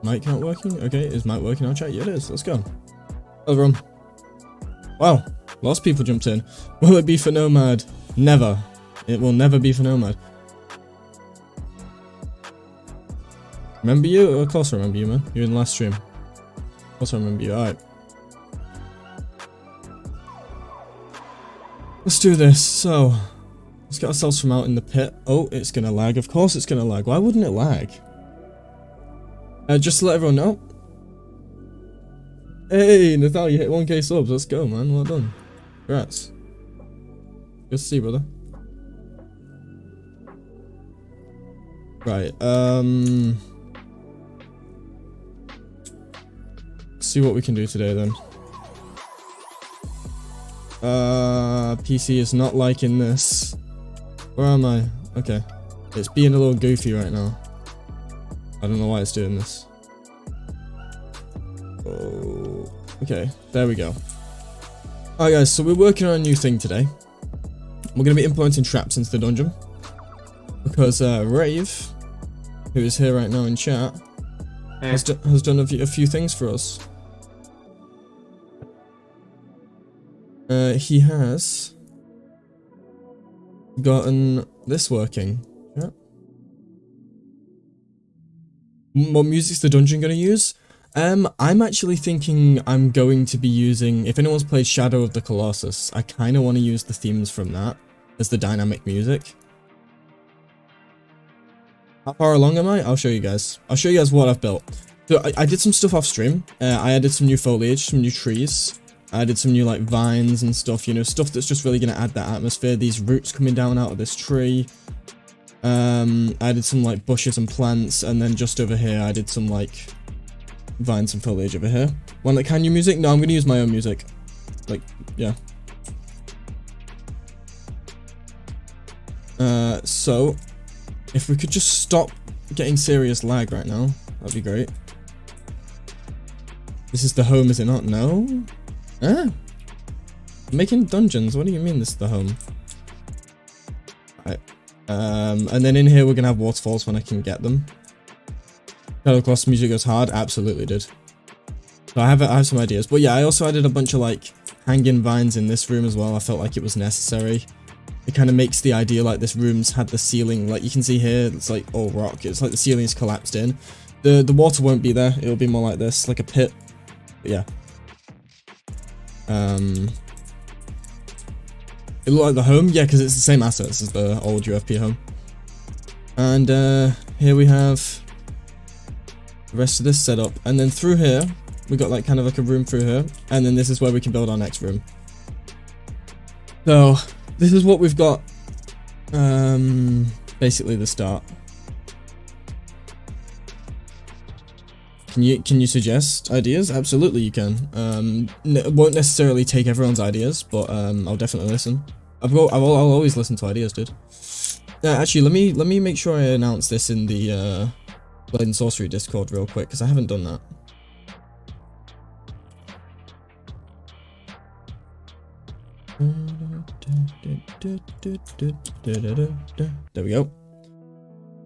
Mic not working? Okay, is mic working on chat? Yeah, it is. Let's go. Hello, everyone. Wow, lots of people jumped in. Will it be for Nomad? Never. It will never be for Nomad. Remember you? Of course I remember you, man. You were in the last stream. Of course I remember you. Alright. Let's do this. So, let's get ourselves from out in the pit. Oh, it's gonna lag. Of course it's gonna lag. Why wouldn't it lag? Just to let everyone know. Hey, Nathal, you hit 1k subs. Let's go, man. Well done. Congrats. Good to see you, brother. Right, see what we can do today then. PC is not liking this. Where am I? Okay. It's being a little goofy right now. I don't know why it's doing this. Oh, okay, there we go. Alright guys, so we're working on a new thing today. We're going to be implementing traps into the dungeon. Because Rave, who is here right now in chat, has done a few things for us. He has gotten this working. Yeah. What music's the dungeon going to use? I'm actually thinking I'm going to be using, if anyone's played Shadow of the Colossus, I kind of want to use the themes from that as the dynamic music. How far along am I? I'll show you guys. I'll show you guys what I've built. So I did some stuff off stream. I added some new foliage, some new trees. I added some new like vines and stuff, you know, stuff that's just really going to add that atmosphere. These roots coming down out of this tree. I added some like bushes and plants, and then just over here I did some like vines and foliage over here. Want like can you music? No, I'm going to use my own music. Like, yeah. So if we could just stop getting serious lag right now, that'd be great. This is the home, is it not? No? Ah. Making dungeons, what do you mean this is the home? Alright. And then in here we're gonna have waterfalls when I can get them. Shadow of the Colossus music goes hard? Absolutely did. So I have some ideas. But yeah, I also added a bunch of like hanging vines in this room as well. I felt like it was necessary. It kind of makes the idea like this room's had the ceiling, like you can see here, it's like all rock. It's like the ceiling's collapsed in. The water won't be there. It'll be more like this, like a pit. But yeah. It looked like the home, yeah, because it's the same assets as the old UFP home. And here we have the rest of this setup, and then through here we got like kind of like a room through here, and then this is where we can build our next room. So this is what we've got. Basically the start. Can you suggest ideas? Absolutely you can. Won't necessarily take everyone's ideas, but I'll definitely listen. I'll always listen to ideas, dude. Actually, let me make sure I announce this in the Blade and Sorcery Discord real quick, because I haven't done that. There we go.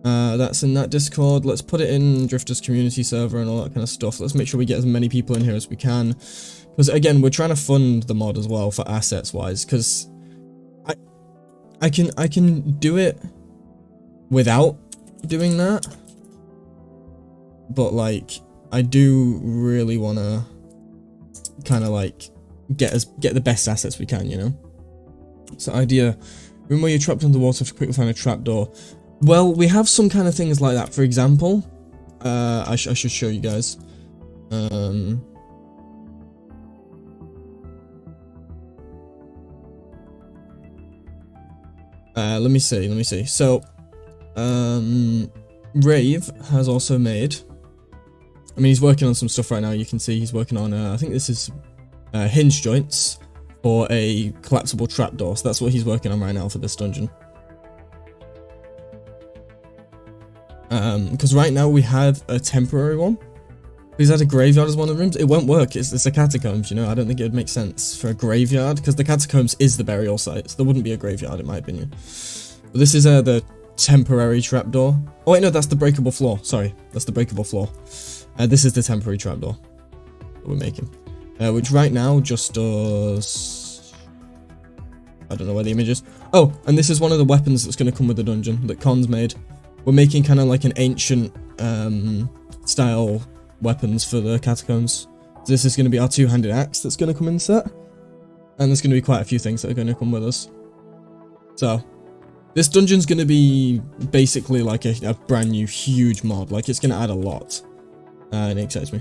That's in that Discord. Let's put it in Drifter's community server and all that kind of stuff. Let's make sure we get as many people in here as we can, because again, we're trying to fund the mod as well for assets wise, because I can do it without doing that, but like I do really want to kind of like get the best assets we can, you know. So idea, room where you're trapped underwater to quickly find a trapdoor. Well, we have some kind of things like that. For example, I should show you guys. Let me see. So, Rave has also made, I mean, he's working on some stuff right now. You can see he's working on, I think this is hinge joints for a collapsible trapdoor. So that's what he's working on right now for this dungeon. Because right now we have a temporary one. He's had a graveyard as one of the rooms. It won't work. It's a catacombs, you know. I don't think it would make sense for a graveyard, because the catacombs is the burial site. So there wouldn't be a graveyard, in my opinion. But this is the temporary trapdoor. Oh wait, no, that's the breakable floor. Sorry, that's the breakable floor. This is the temporary trapdoor that we're making, which right now just does... I don't know where the image is. Oh, and this is one of the weapons that's going to come with the dungeon that Con's made. We're making kind of like an ancient style weapons for the catacombs. This is going to be our two-handed axe that's going to come in set. And there's going to be quite a few things that are going to come with us. So, this dungeon's going to be basically like a brand new huge mod. Like, it's going to add a lot. And it excites me.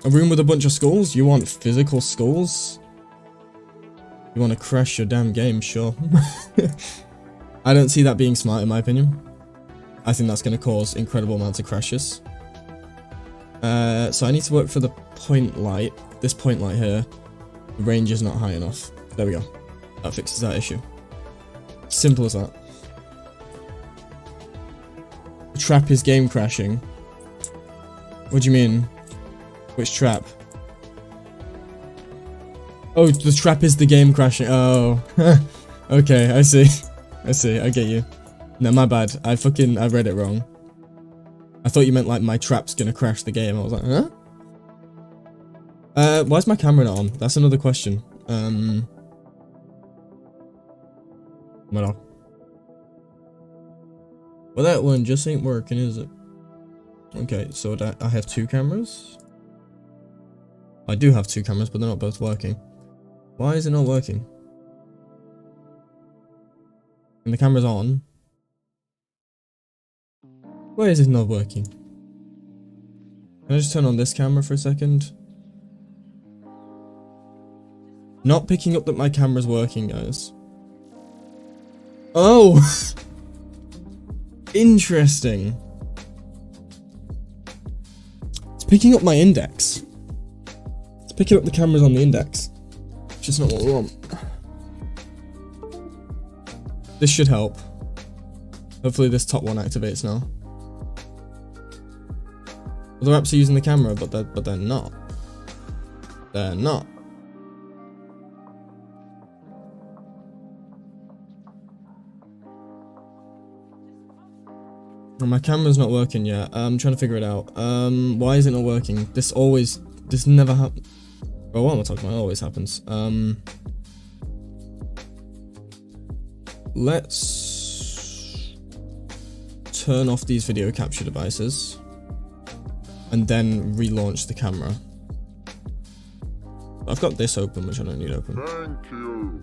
A room with a bunch of skulls? You want physical skulls? You want to crash your damn game? Sure. I don't see that being smart in my opinion. I think that's going to cause incredible amounts of crashes. So I need to work for the point light. This point light here. The range is not high enough. There we go. That fixes that issue. Simple as that. The trap is game crashing. What do you mean? Which trap? Oh, the trap is the game crashing. Oh. Okay, I see. I see, I get you. No, my bad. I read it wrong. I thought you meant like my trap's gonna crash the game. I was like, huh? Why is my camera not on? That's another question. Well, that one just ain't working, is it? Okay, so I have two cameras? I do have two cameras, but they're not both working. Why is it not working? And the camera's on. Why is it not working? Can I just turn on this camera for a second? Not picking up that my camera's working, guys. Oh! Interesting. It's picking up my index. It's picking up the cameras on the index. It's just not what we want. This should help. Hopefully this top one activates now. Other apps are using the camera, but they're not. They're not. And my camera's not working yet. I'm trying to figure it out. Why is it not working? This never happens. Oh, what am I talking about? It always happens. Let's turn off these video capture devices and then relaunch the camera. I've got this open, which I don't need open. Thank you.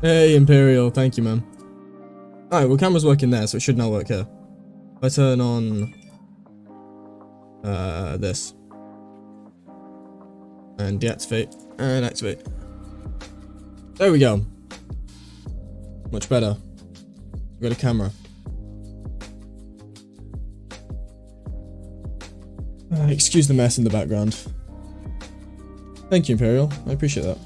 Hey, Imperial. Thank you, man. Alright, well, camera's working there, so it should now work here. If I turn on this and deactivate and activate. There we go. Much better. We've got a camera. Excuse the mess in the background. Thank you, Imperial. I appreciate that.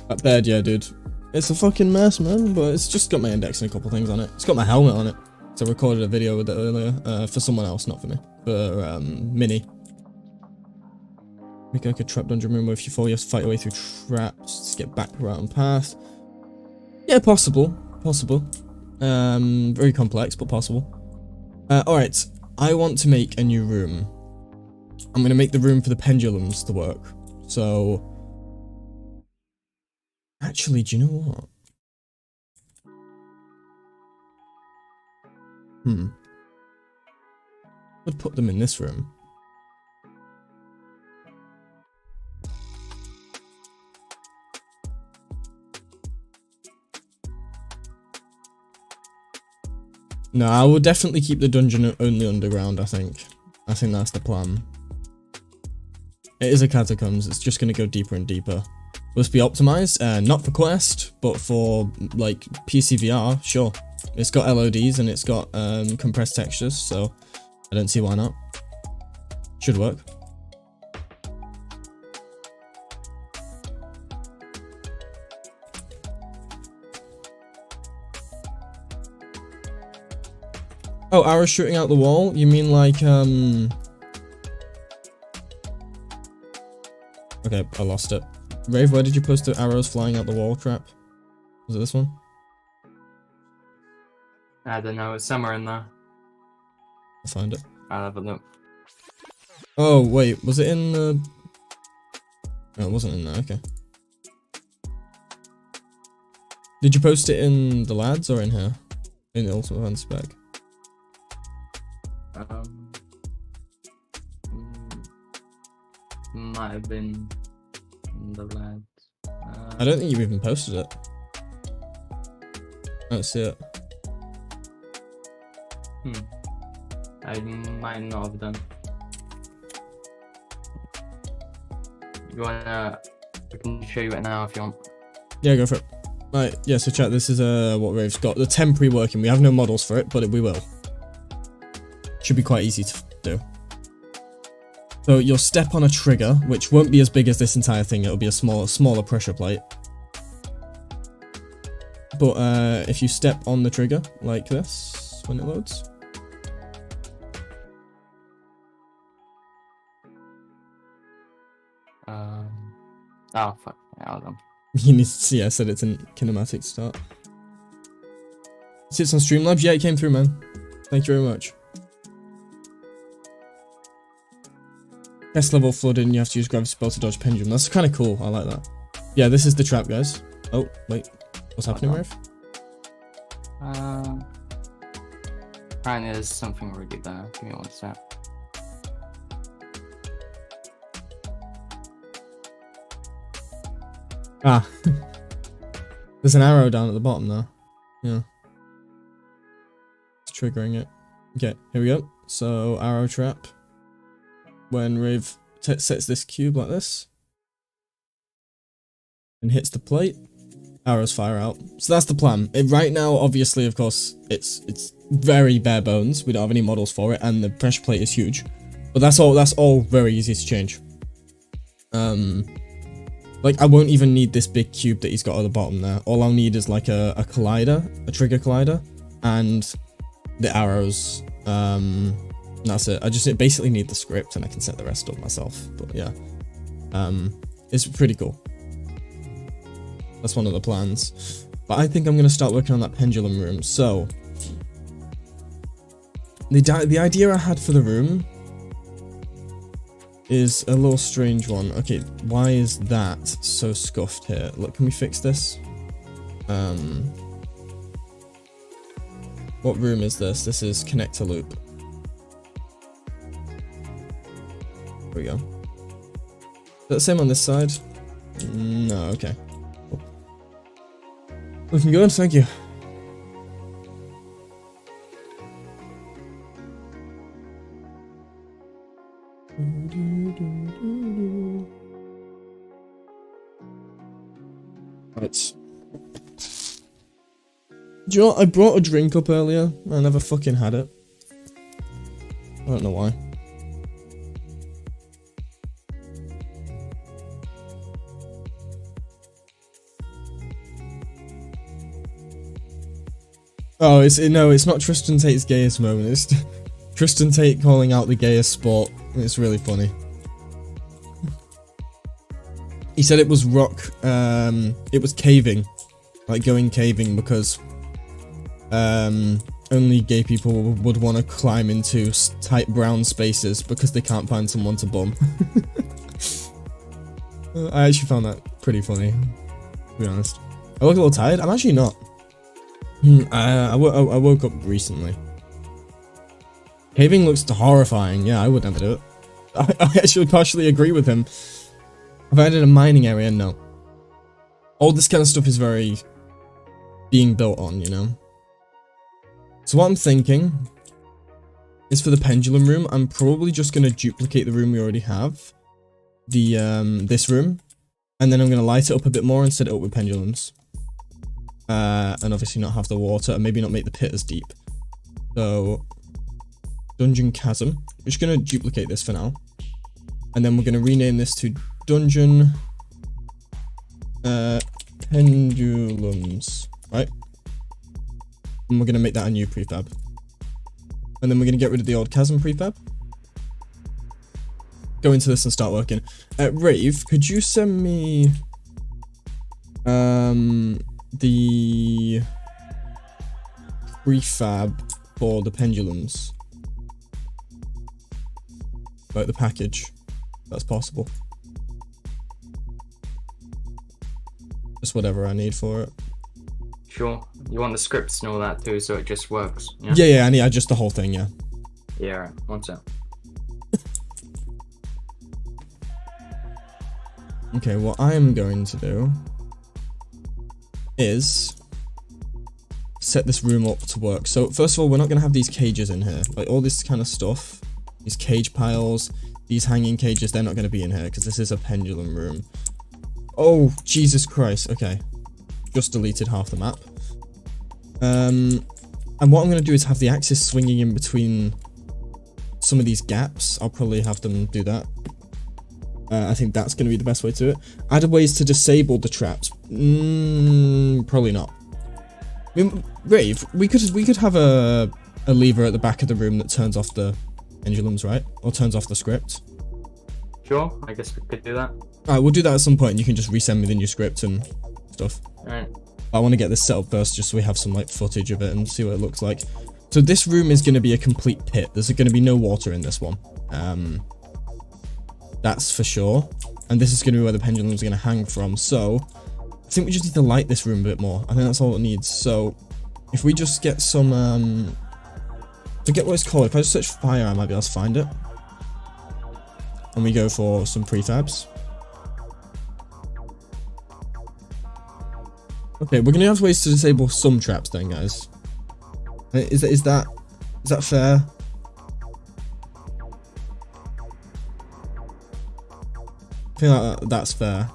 That bed, yeah, dude. It's a fucking mess, man, but it's just got my index and a couple things on it. It's got my helmet on it. So I recorded a video with it earlier, for someone else, not for me. For, Minnie. Make like a trap dungeon room where if you fall, you have to fight your way through traps to get back around path. Yeah, possible. Possible. Very complex, but possible. Alright. I want to make a new room. I'm gonna make the room for the pendulums to work. So... Actually, do you know what? I'd put them in this room. No, I will definitely keep the dungeon only underground, I think. I think that's the plan. It is a catacombs, it's just going to go deeper and deeper. Will this be optimized? Not for Quest, but for, like, PC VR, sure. It's got LODs and it's got compressed textures, so I don't see why not. Should work. Oh, arrows shooting out the wall? You mean like, Okay, I lost it. Rave, where did you post the arrows flying out the wall trap? Was it this one? I don't know, it's somewhere in there. I'll find it. I'll have a look. Oh, wait, was it in the... No, it wasn't in there, okay. Did you post it in the lads or in here? In the Ultimate Fan spec? Might have been in the lads. I don't think you even posted it. I don't see it. I might not have done. You wanna... I can show you it now if you want. Yeah, go for it. Right, yeah, so chat, this is what Rave's got. The temporary working. We have no models for it, but we will. Should be quite easy to do. So you'll step on a trigger, which won't be as big as this entire thing. It'll be a smaller pressure plate. But if you step on the trigger like this when it loads. Oh fuck, yeah, hold on. You need to see, I said it's in kinematic start. Sits on Streamlabs? Yeah, it came through, man. Thank you very much. Test level flooded and you have to use gravity spell to dodge pendulum. That's kind of cool, I like that. Yeah, this is the trap, guys. Oh, wait. What's happening, Rafe? Apparently there's something already there. Give me one sec. Ah. There's an arrow down at the bottom there. Yeah. It's triggering it. Okay, here we go. So, arrow trap. When Rave sets this cube like this. And hits the plate. Arrows fire out. So that's the plan. Right now, obviously, of course, it's very bare bones. We don't have any models for it, and the pressure plate is huge. But that's all very easy to change. Like, I won't even need this big cube that he's got at the bottom there. All I'll need is like a collider, a trigger collider, and the arrows. That's it. I just basically need the script and I can set the rest up myself. But yeah, it's pretty cool. That's one of the plans. But I think I'm going to start working on that pendulum room. So, the idea I had for the room is a little strange one. Okay, why is that so scuffed here? Look, can we fix this? What room is this? This is connector loop. There we go. Is that the same on this side? No, okay. Cool. Looking good, thank you. Right. Do you know what? I brought a drink up earlier. I never fucking had it. I don't know why. Oh, it's not Tristan Tate's gayest moment. It's Tristan Tate calling out the gayest sport. It's really funny. He said it was rock. It was caving, like going caving, because only gay people would want to climb into tight brown spaces because they can't find someone to bum. I actually found that pretty funny, to be honest. I look a little tired. I'm actually not. I woke up recently. Caving looks horrifying. Yeah, I would never do it. I actually partially agree with him. Have I added a mining area? No. All this kind of stuff is very being built on, you know? So what I'm thinking is for the pendulum room, I'm probably just going to duplicate the room we already have. This room. And then I'm going to light it up a bit more and set it up with pendulums. And obviously not have the water, and maybe not make the pit as deep. So, Dungeon Chasm. We're just going to duplicate this for now. And then we're going to rename this to Dungeon Pendulums, right? And we're going to make that a new prefab. And then we're going to get rid of the old Chasm prefab. Go into this and start working. Rave, could you send me the prefab for the pendulums. Like the package. That's possible. Just whatever I need for it. Sure. You want the scripts and all that too, so it just works. Yeah, I need just the whole thing, yeah. Yeah, right. 1 sec. Okay, what I'm going to do is set this room up to work. So first of all, we're not going to have these cages in here. Like all this kind of stuff, these cage piles, these hanging cages, they're not going to be in here because this is a pendulum room. Oh, Jesus Christ. Okay. Just deleted half the map. And what I'm going to do is have the axis swinging in between some of these gaps. I'll probably have them do that. I think that's going to be the best way to do it. Add ways to disable the traps. Probably not. I mean, Rave, we could have a lever at the back of the room that turns off the pendulums, right? Or turns off the script. Sure, I guess we could do that. Alright, we'll do that at some point. You can just resend me the new script and stuff. Alright. I want to get this set up first just so we have some like footage of it and see what it looks like. So this room is going to be a complete pit. There's going to be no water in this one. That's for sure. And this is going to be where the pendulum is going to hang from. So I think we just need to light this room a bit more. I think that's all it needs. So if we just get some, forget what it's called. If I just search fire, I might be able to find it. And we go for some prefabs. Okay, we're gonna have ways to disable some traps then, guys. Is that fair? I feel like that's fair.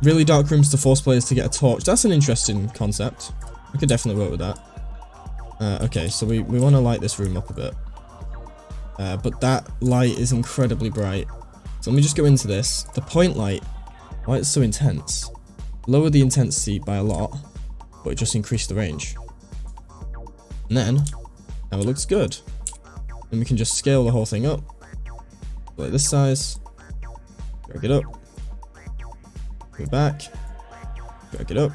Really dark rooms to force players to get a torch. That's an interesting concept. I could definitely work with that. Okay, so we want to light this room up a bit. But that light is incredibly bright. So let me just go into this. The point light, why it's so intense? Lower the intensity by a lot, but it just increased the range. And then, now it looks good. Then we can just scale the whole thing up. Like this size. Drag it up. Go back. Drag it up.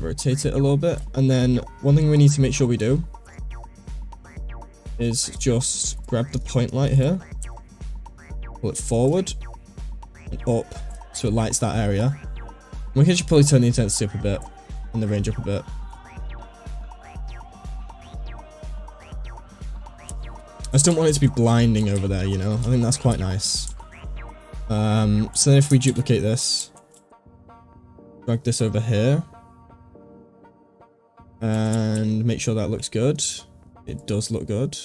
Rotate it a little bit. And then, one thing we need to make sure we do is just grab the point light here, pull it forward and up so it lights that area. And we can just probably turn the intensity up a bit and the range up a bit. I just don't want it to be blinding over there, you know? I think that's quite nice. So then if we duplicate this, drag this over here, and make sure that looks good. It does look good.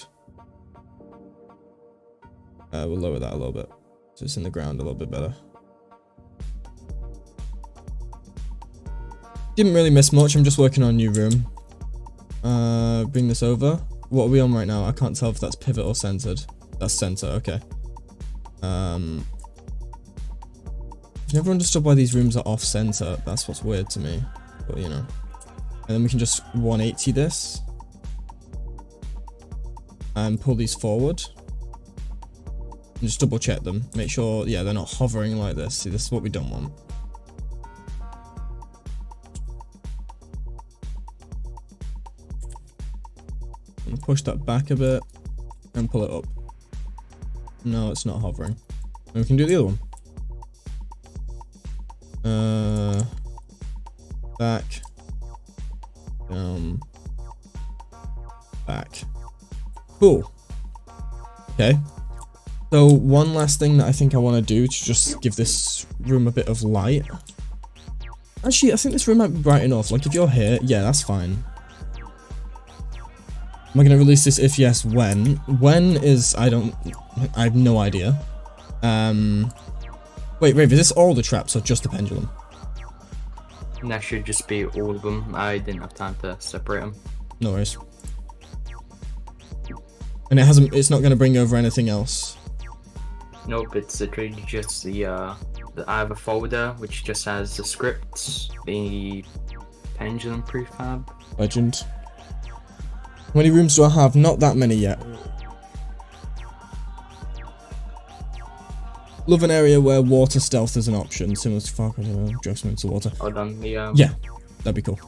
We'll lower that a little bit, so it's in the ground a little bit better. Didn't really miss much, I'm just working on a new room. Bring this over. What are we on right now? I can't tell if that's pivot or centered. That's center, okay. I've never understood why these rooms are off center. That's what's weird to me, but you know. And then we can just 180 this. And pull these forward. And just double check them. Make sure, yeah, they're not hovering like this. See, this is what we don't want. And push that back a bit and pull it up. No, it's not hovering. And we can do the other one. Back. Down. Back. Cool. Okay. So one last thing that I think I want to do to just give this room a bit of light. Actually, I think this room might be bright enough. Like if you're here, yeah, that's fine. Am I going to release this? If yes, when? When is, I have no idea. Wait, Rave, is this all the traps or just the pendulum? That should just be all of them. I didn't have time to separate them. No worries. And it's not going to bring over anything else? Nope, it's literally just I have a folder which just has the scripts, the pendulum prefab. Legend. many rooms do I have? Not that many yet. Love an area where water stealth is an option, similar to Far Cry, drag some into water. Hold on, Yeah, that'd be cool.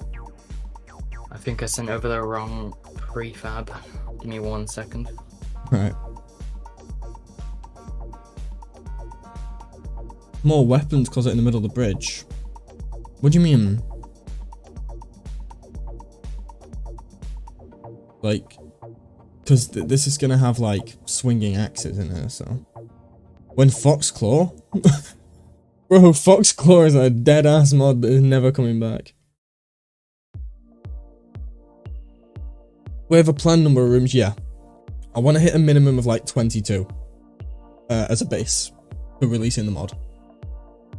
I think I sent over the wrong prefab. Give me 1 second. Alright. More weapons closet in the middle of the bridge. What do you mean? Like, because this is gonna have like swinging axes in there, so. When Foxclaw? Bro, Foxclaw is a dead ass mod that is never coming back. We have a planned number of rooms, yeah. I want to hit a minimum of like 22 as a base for releasing the mod.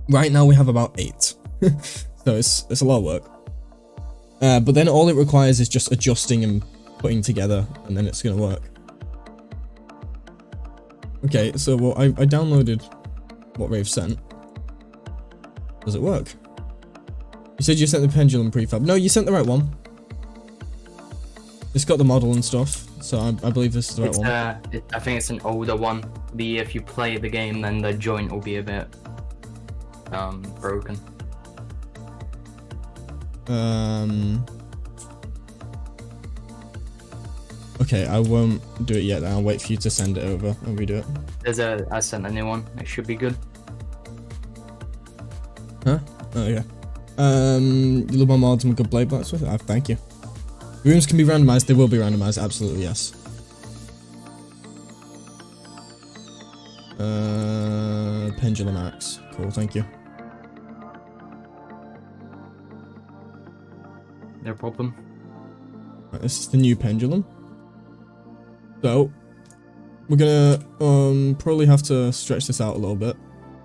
Right now we have about 8, so it's a lot of work. But then all it requires is just adjusting and putting together, and then it's gonna work. Okay, so well, I downloaded what Rave sent. Does it work? You said you sent the pendulum prefab. No, you sent the right one. It's got the model and stuff, so I believe this is the right one. I think it's an older one. If you play the game, then the joint will be a bit broken. Okay, I won't do it yet. I'll wait for you to send it over and redo it. I sent a new one. It should be good. Huh? Oh yeah. You love my mods and good blade blacksmith? Thank you. Rooms can be randomized. They will be randomized. Absolutely yes. Pendulum axe. Cool. Thank you. No problem. Right, this is the new pendulum. So we're gonna probably have to stretch this out a little bit.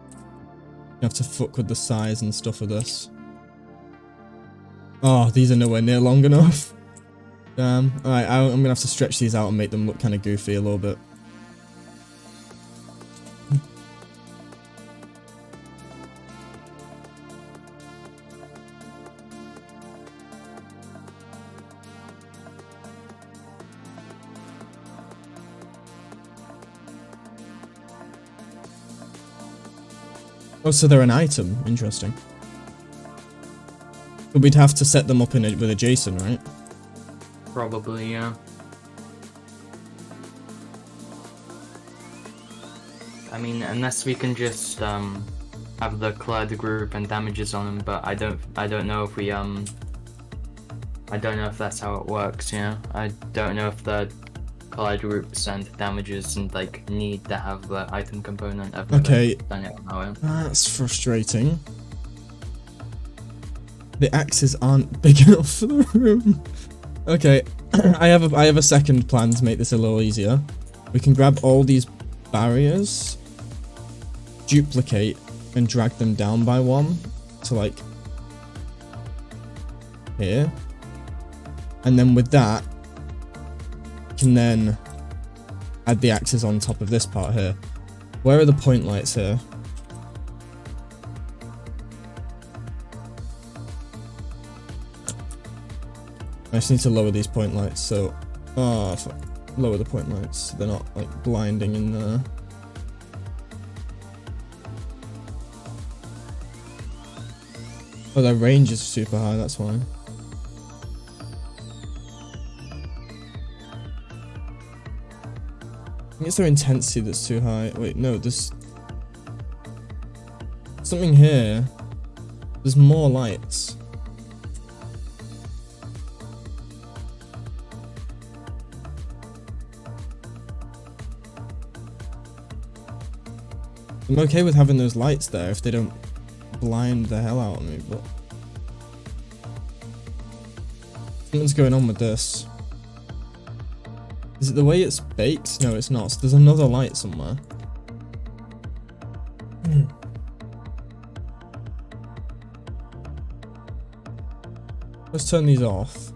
You have to fuck with the size and stuff of this. Oh, these are nowhere near long enough. Damn. Alright, I'm gonna have to stretch these out and make them look kind of goofy a little bit. Oh, so they're an item. Interesting. But we'd have to set them up with a JSON, right? Probably, yeah. I mean, unless we can just have the collide group and damages on them, but I don't know if we I don't know if that's how it works. Yeah, I don't know if the collide groups and damages and like need to have the item component. I've never done it on my own. That's frustrating. The axes aren't big enough for the room. Okay, I have a second plan to make this a little easier. We can grab all these barriers, duplicate, and drag them down by one to like here, and then with that, we can then add the axes on top of this part here. Where are the point lights here? I just need to lower these point lights, so lower the point lights so they're not like blinding in there. Oh, their range is super high, that's why. I think it's their intensity that's too high. Wait, no, there's something here. There's more lights. I'm okay with having those lights there if they don't blind the hell out of me, but something's going on with this. Is it the way it's baked? No, it's not. So there's another light somewhere. Let's turn these off.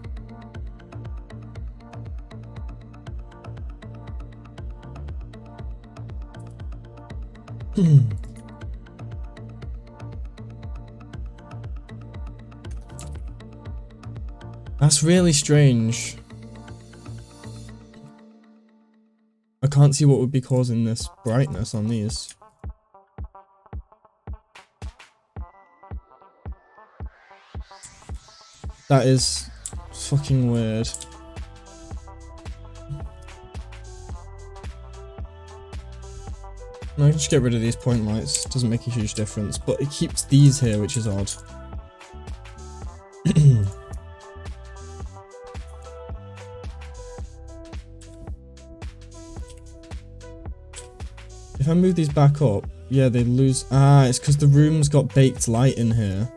That's really strange. can't see what would be causing this brightness on these. That is fucking weird. No, I can just get rid of these point lights. Doesn't make a huge difference, but it keeps these here, which is odd. If I move these back up, yeah, they lose. Ah, it's because the room's got baked light in here.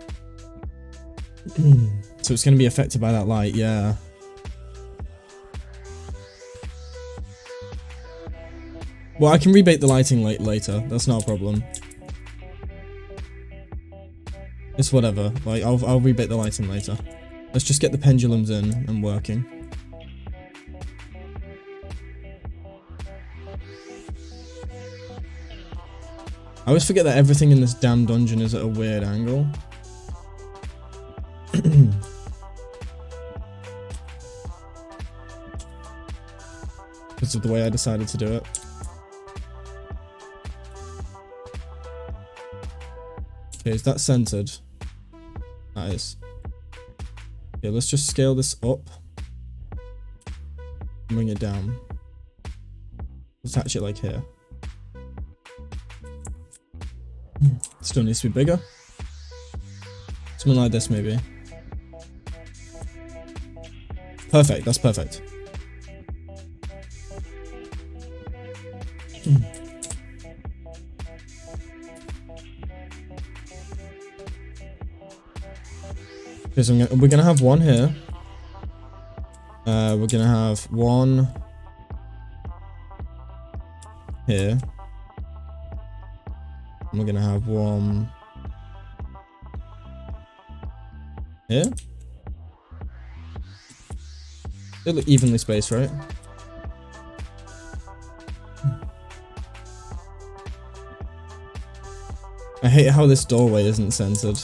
So it's going to be affected by that light, yeah. Well, I can rebake the lighting later. That's not a problem. It's whatever. Like, I'll rebake the lighting later. Let's just get the pendulums in and working. I always forget that everything in this damn dungeon is at a weird angle. Because of the way I decided to do it. Okay, is that centered? That is. Okay, let's just scale this up. And bring it down. Attach it like here. Still needs to be bigger. Something like this, maybe. Perfect, that's perfect. Okay, so we're gonna have one here. We're gonna have one here. And we're gonna have one here. They look evenly spaced, right? I hate how this doorway isn't centered.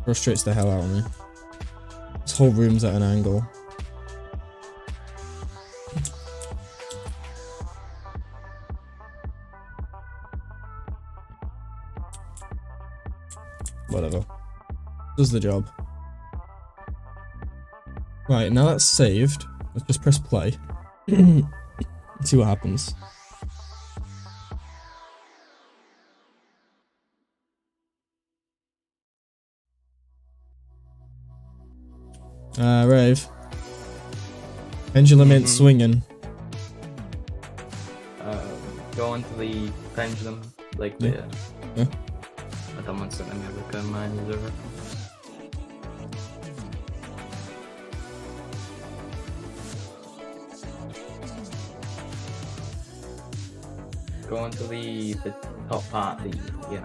Frustrates the hell out of me. This whole room's at an angle. Whatever. Does the job. Right, now that's saved. Let's just press play. See what happens. Rave. Pendulum ain't swinging. Go onto the pendulum, like the. Yeah. I don't want to let me look at mine is over. Go onto the top part, yeah.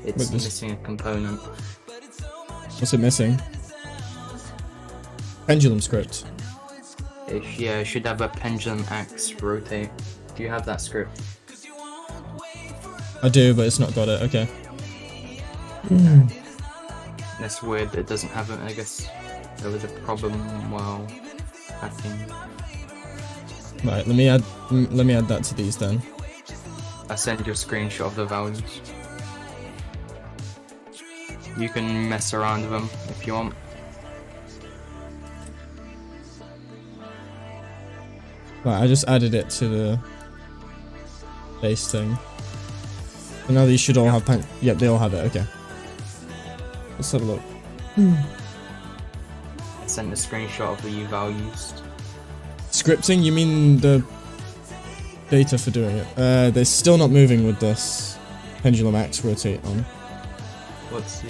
It's missing a component. What's it missing? Pendulum script. It should have a pendulum axe rotate. Do you have that script? I do, but it's not got it. Okay. That's weird. It doesn't have it. I guess there was a problem while hacking. Right. Let me add that to these then. I'll send you a screenshot of the values. You can mess around with them if you want. Right, I just added it to the base thing. So now these should all have yep, they all have it, okay. Let's have a look. I sent a screenshot of the U values. Scripting? You mean the data for doing it? They're still not moving with this pendulum axe rotate on. Let's see.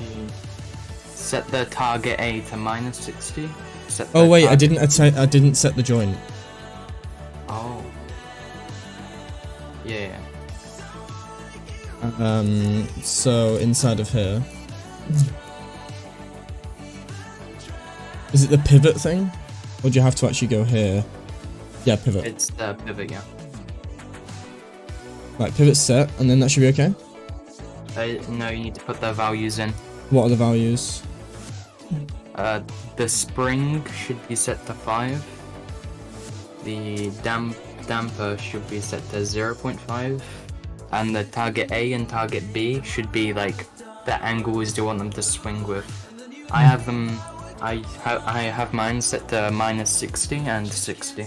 Set the target A to -60. Oh wait, I didn't set the joint. Oh. Yeah. So inside of here. Is it the pivot thing? Or do you have to actually go here? Yeah, pivot. It's the pivot, yeah. Right, pivot set, and then that should be okay? No, you need to put the values in. What are the values? The spring should be set to 5. The damp damper should be set to 0.5, and the target A and target B should be like the angles you want them to swing with. I have them. I have mine set to -60 and 60.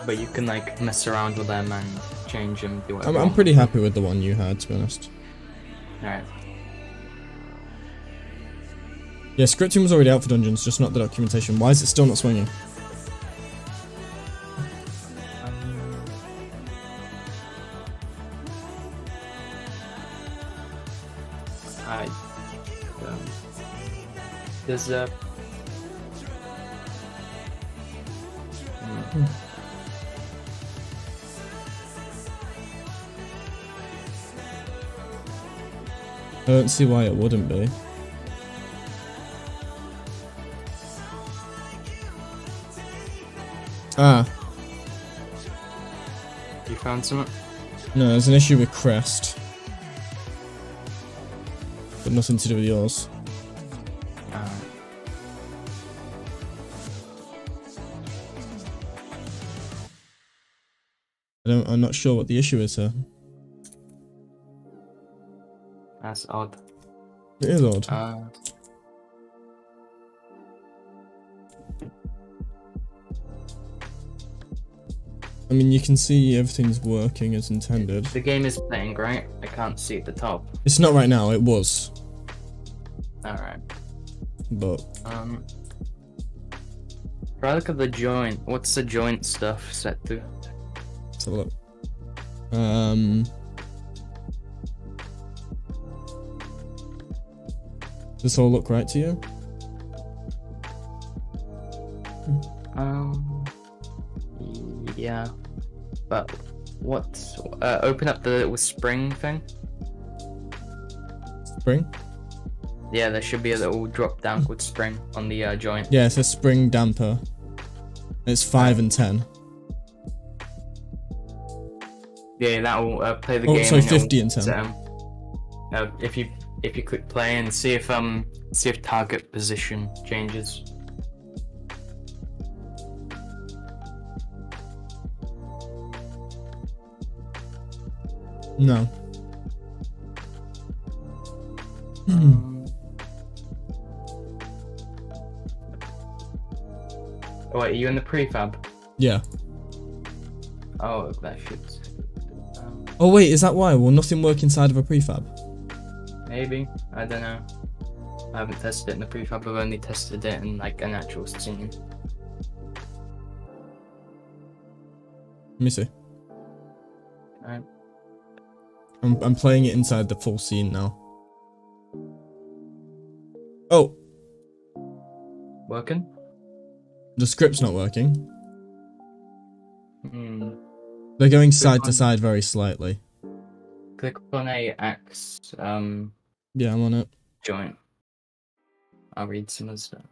But you can like mess around with them and change them. Do whatever. I'm pretty happy with the one you had, to be honest. Alright. Yeah, scripting was already out for dungeons, just not the documentation. Why is it still not swinging? There's a. I don't see why it wouldn't be. Ah. You found something? No, there's an issue with Crest. But nothing to do with yours. I'm not sure what the issue is here. That's odd. It is odd. I mean, you can see everything's working as intended. The game is playing, right? I can't see at the top. It's not right now, it was. Alright. But... try look at the joint. What's the joint stuff set to? Let's have a look. Does this all look right to you? Yeah. But what? Open up the little spring thing. Spring? Yeah, there should be a little drop down called spring on the joint. Yeah, it says spring damper. It's 5 and 10. Yeah, that will play the game. Oh, sorry, 50 and 10. If you click play and see if target position changes. No. Oh, wait, are you in the prefab? Yeah. Oh, that should. Oh wait, is that why? Will nothing work inside of a prefab? Maybe. I don't know. I haven't tested it in the prefab. I've only tested it in like an actual scene. Let me see. Alright. I'm playing it inside the full scene now. Oh! Working? The script's not working. Hmm. They're going side to side very slightly. Click on a axe, Yeah, I'm on it. joint. I'll read some of the stuff.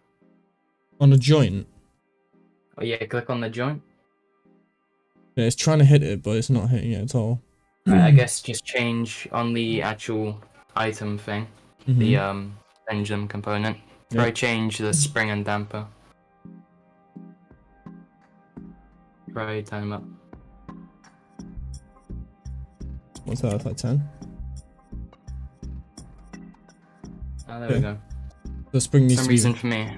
On a joint? Oh yeah, click on the joint. Yeah, it's trying to hit it, but it's not hitting it at all. Right, I guess just change on the actual item thing, the pendulum component. Try change the spring and damper. Try turn them up. What's that? That's like 10? Oh, there we go. The spring For needs some to reason, be...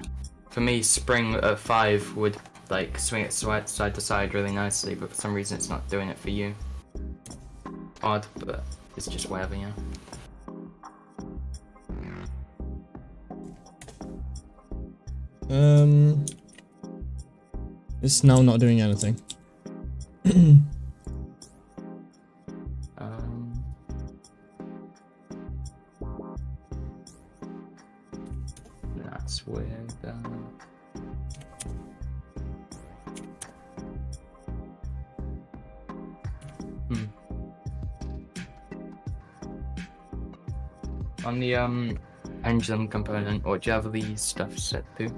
for me, spring at 5 would like swing it side to side really nicely, but for some reason it's not doing it for you. Odd, but it's just whatever, yeah. It's now not doing anything. That's weird. On the pendulum component, what do you have these stuff set to?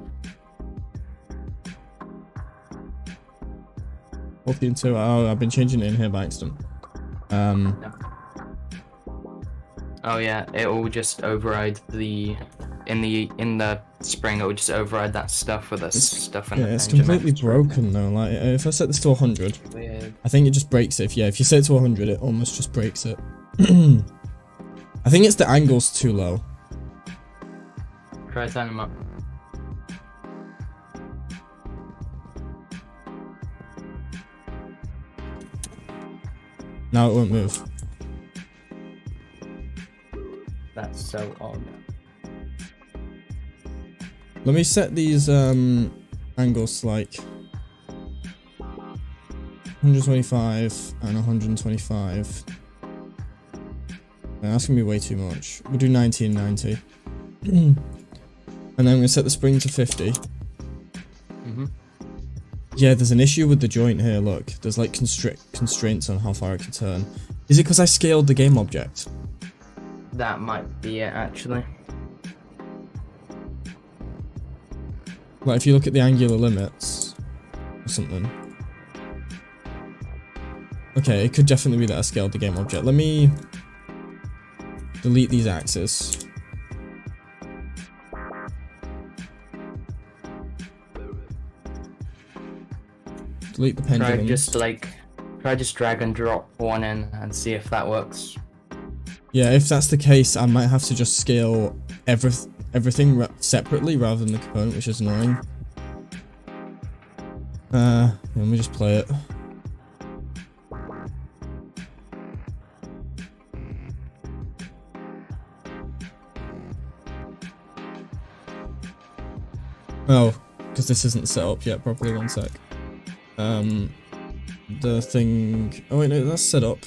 14 2. Oh, I've been changing it in here by accident. Oh yeah, it will just override the in the spring, it would just override that stuff with the stuff in the it's pendulum. completely broken though. Like if I set this to 100, Weird. I think it just breaks it. If you set it to 100, it almost just breaks it. I think it's the angle's too low. Try turning them up. Now it won't move. That's so odd. Let me set these angles to like 125 and 125. That's gonna be way too much. We'll do 90 and 90. And then I'm gonna set the spring to 50. Yeah, there's an issue with the joint here, look. There's like constraints on how far it can turn. Is it because I scaled the game object? That might be it, actually. Like if you look at the angular limits or something. Okay, it could definitely be that I scaled the game object. Let me delete these axes. Delete the pendulum. Try just drag and drop one in and see if that works. Yeah, if that's the case, I might have to just scale everything separately rather than the component, which is annoying. Let me just play it. Oh, because this isn't set up yet properly, one sec. The thing... Oh wait, no, that's set up.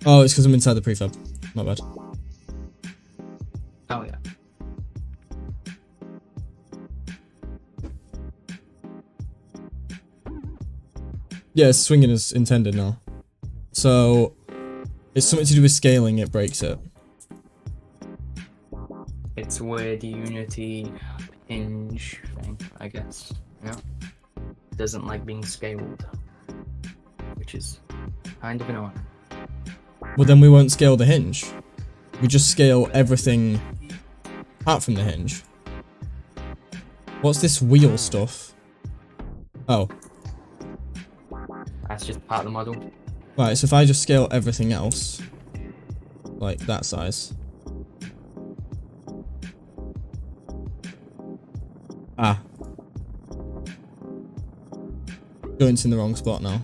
Oh, it's because I'm inside the prefab. My bad. Oh yeah. Yeah, it's swinging as intended now. So, it's something to do with scaling, it breaks it. It's a weird Unity hinge thing, I guess. Yeah. It doesn't like being scaled, which is kind of annoying. Well, then we won't scale the hinge. We just scale everything apart from the hinge. What's this wheel stuff? Oh. That's just part of the model. Right, so if I just scale everything else, like that size. Ah. Joint's in the wrong spot now.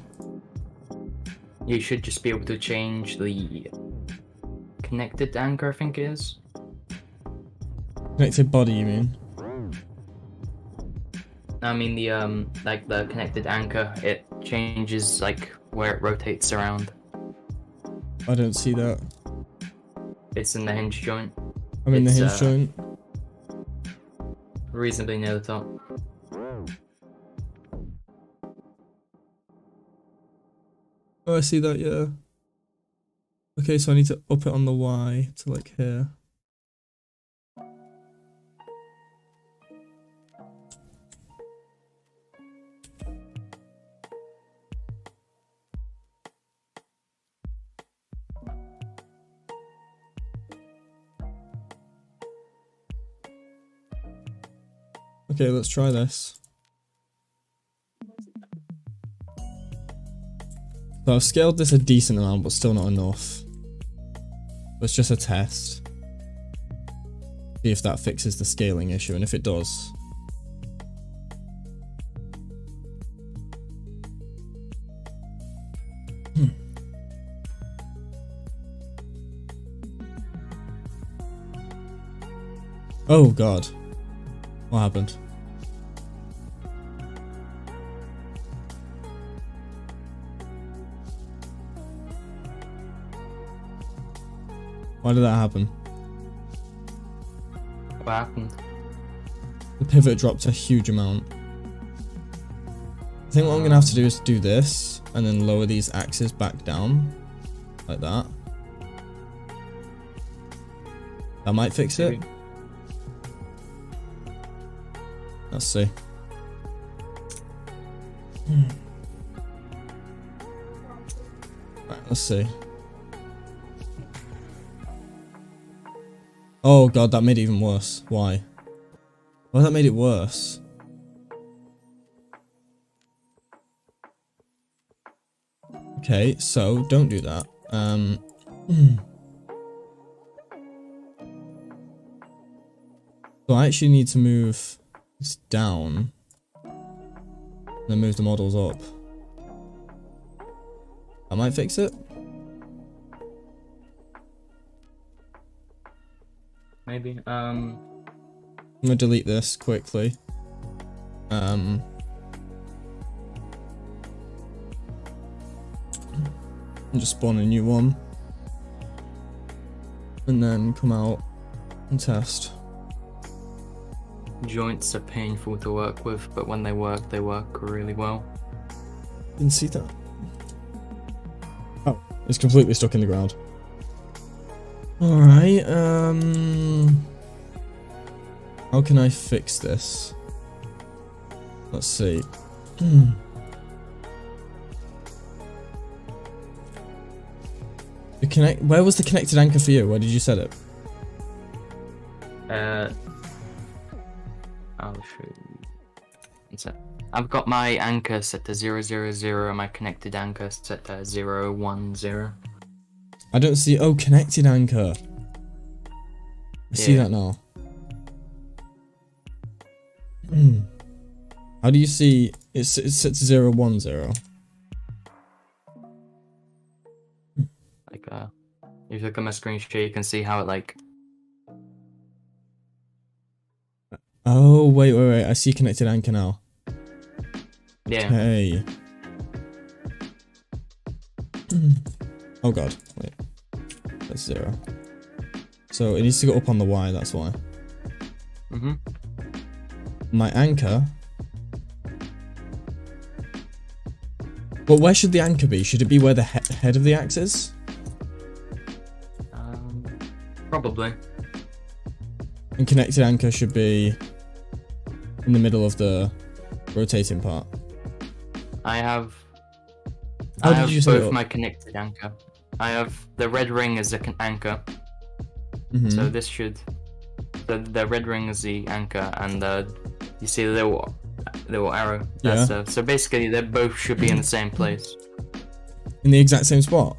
You should just be able to change the connected anchor, I think it is. Connected body, you mean? I mean the like the connected anchor, it changes like where it rotates around. I don't see that. It's in the hinge joint. I'm in the hinge joint. Reasonably near the top. Oh, I see that, yeah. Okay, so I need to up it on the Y to like here. Okay, let's try this. So I've scaled this a decent amount, but still not enough. It's just a test. See if that fixes the scaling issue, and if it does. Oh god. What happened? Why did that happen? What happened? The pivot dropped a huge amount. I think what I'm gonna have to do is do this, and then lower these axes back down. Like that. That might fix it. Let's see. Right, let's see. Oh god, that made it even worse. Why? Why that made it worse? Okay, so don't do that. So I actually need to move this down, and then move the models up. That might fix it. Maybe. I'm gonna delete this quickly. And just spawn a new one. And then come out and test. Joints are painful to work with, but when they work really well. Didn't see that. Oh, it's completely stuck in the ground. Alright, how can I fix this? Let's see. Where was the connected anchor for you? Where did you set it? I'll show you. So, I've got my anchor set to 000 and my connected anchor set to 010. I don't see. Oh, connected anchor. I see that now. How do you see? It's set to 010. Like if you look at my screen share, you can see how it like. Oh wait! I see connected anchor now. Yeah. Okay. Oh god! Wait. That's 0. So it needs to go up on the Y. That's why. My anchor. But where should the anchor be? Should it be where the head of the axe is? Probably. And connected anchor should be in the middle of the rotating part. I have both my connected anchor. I have the red ring as the anchor. So this should the red ring is the anchor, and you see the little arrow. That's so basically they both should be in the same place. In the exact same spot?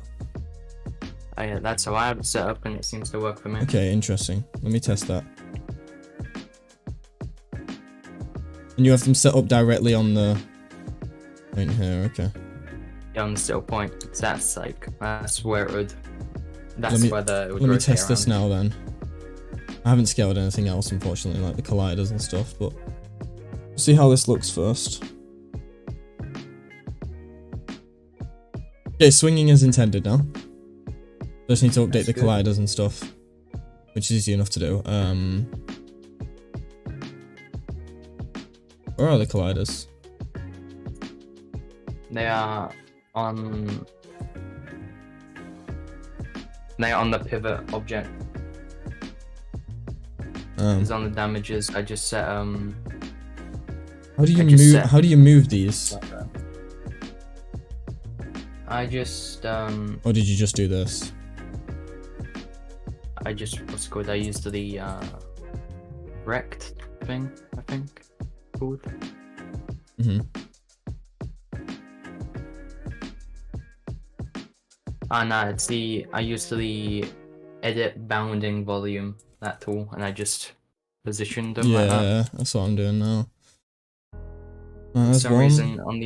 Oh yeah, that's how I have it set up, and it seems to work for me. Okay, interesting. Let me test that. And you have them set up directly on the point here, okay. Yeah, on the still point. That's where it would. That's where it would. Let me test this now then. I haven't scaled anything else, unfortunately, like the colliders and stuff, but see how this looks first. Okay, swinging as intended now. Just need to update the colliders and stuff, which is easy enough to do. Where are the colliders? They are on. They're on the pivot object. It's on the damages. I just set How do you move? How do you move these? I just Or did you just do this? what's it called? I used the rect thing, I think called. No, it's I used the edit bounding volume, that tool, and I just positioned them like that. Yeah, that's what I'm doing now. For some reason, on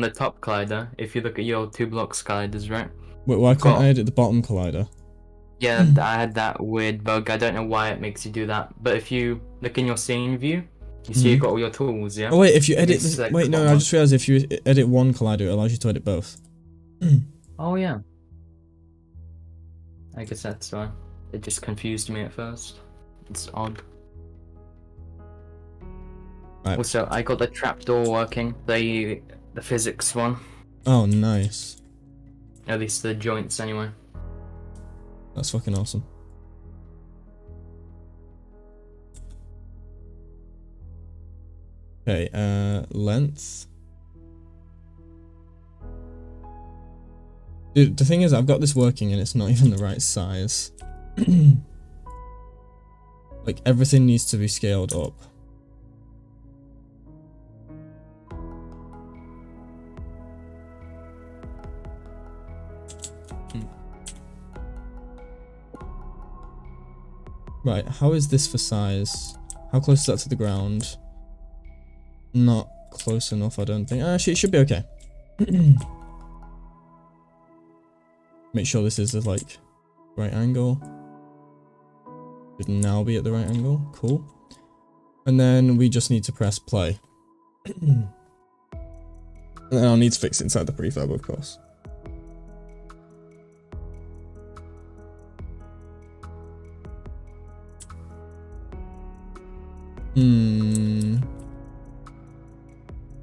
the top collider, if you look at your 2 blocks colliders, right? Wait, why can't I edit the bottom collider? Yeah, I had that weird bug. I don't know why it makes you do that, but if you look in your scene view, you see you've got all your tools, yeah? Oh wait, if you edit this, wait, no, I just realized if you edit one collider, it allows you to edit both. Oh yeah. I guess that's why. It just confused me at first. It's odd. Right. Also, I got the trapdoor working, the physics one. Oh, nice. At least the joints, anyway. That's fucking awesome. Okay, length. Dude, the thing is, I've got this working and it's not even the right size. Like, everything needs to be scaled up. Right, how is this for size? How close is that to the ground? Not close enough, I don't think. Actually, it should be okay. Make sure this is the, like, right angle. Should now be at the right angle. Cool. And then we just need to press play. And then I'll need to fix it inside the prefab, of course.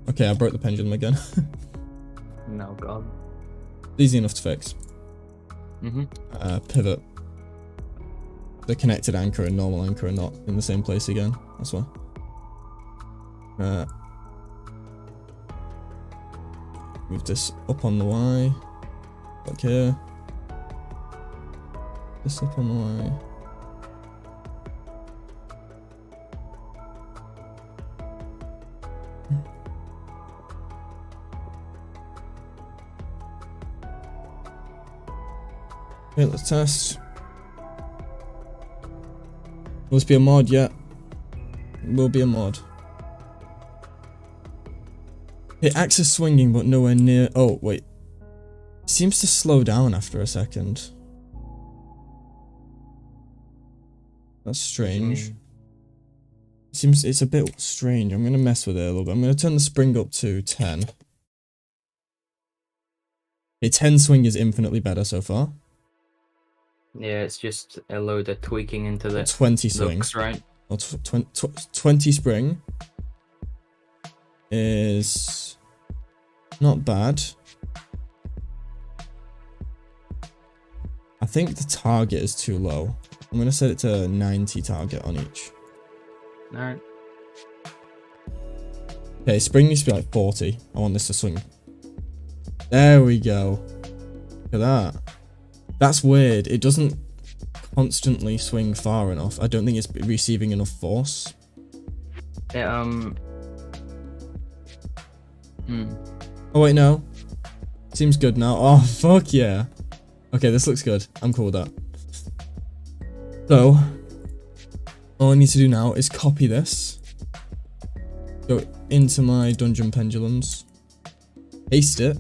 Okay, I broke the pendulum again. No, God. Easy enough to fix. Mm-hmm. Pivot. The connected anchor and normal anchor are not in the same place again. That's why. Move this up on the Y. Like here. This up on the Y. Okay, let's test. Will this be a mod? Yeah. Will be a mod. It acts as swinging, but nowhere near. Oh, wait. It seems to slow down after a second. That's strange. Seems it's a bit strange. I'm gonna mess with it a little bit. I'm gonna turn the spring up to 10. Okay, 10 swing is infinitely better so far. Yeah, it's just a load of tweaking into the 20 swing. looks, right? Or 20 spring is not bad. I think the target is too low. I'm gonna set it to 90 target on each. Alright. Okay, spring needs to be like 40. I want this to swing. There we go. Look at that. That's weird. It doesn't constantly swing far enough. I don't think it's receiving enough force. Oh wait, no. Seems good now. Oh, fuck yeah. Okay, this looks good. I'm cool with that. So, all I need to do now is copy this. Go into my dungeon pendulums. Paste it.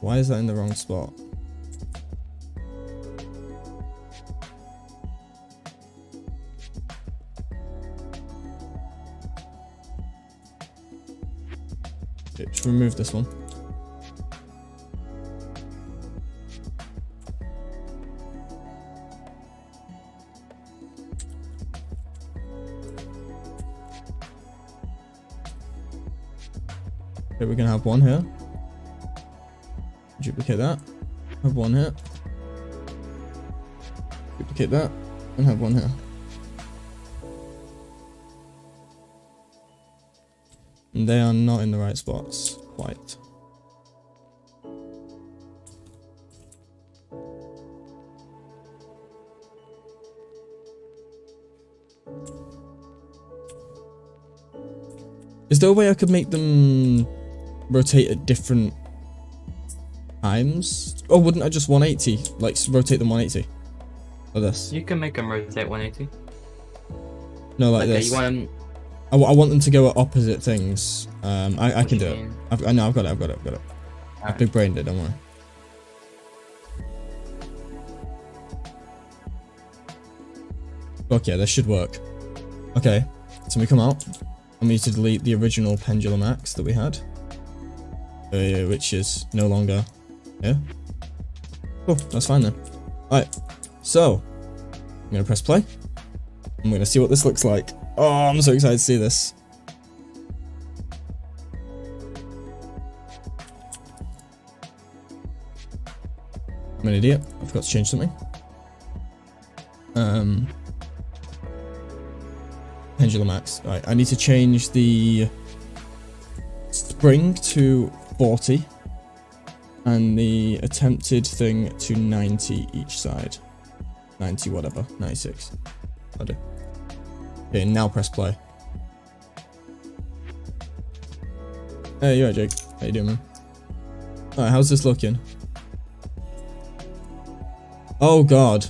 Why is that in the wrong spot? Okay, just remove this one. Okay, we're gonna have one here. Duplicate that. Have one here. Duplicate that. And have one here. And they are not in the right spots. Quite. Is there a way I could make them rotate at different times? Or wouldn't I just 180? Like, rotate them 180? Like this? You can make them rotate 180. No, like Okay, this. you want them... I want them to go at opposite things. I can do it. I know, I've got it. I've big brained it, don't worry. Okay, this should work. Okay, so we come out, and we need to delete the original pendulum axe that we had. Which is no longer here. Cool, that's fine then. Alright, so, I'm going to press play. I'm going to see what this looks like. Oh, I'm so excited to see this. I'm an idiot. I forgot to change something. Pendulum axe. Alright, I need to change the spring to 40. And the attempted thing to 90 each side. 90 whatever, 96. I'll do. Okay, now press play. Hey, you alright, Jake? How you doing, man? Alright, how's this looking? Oh god.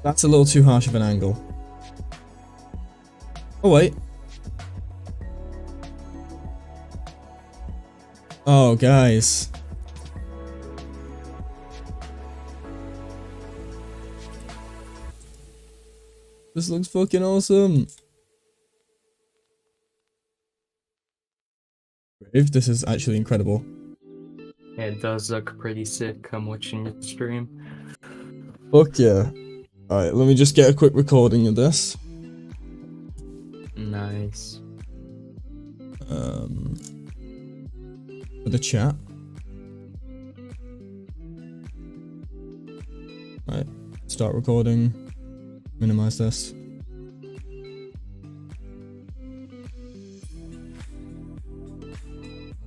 That's a little too harsh of an angle. Oh wait. Oh, guys. This looks fucking awesome. Brave, this is actually incredible. Yeah, it does look pretty sick. I'm watching your stream. Fuck yeah. Alright, let me just get a quick recording of this. Nice. For the chat. Right, start recording. Minimize this.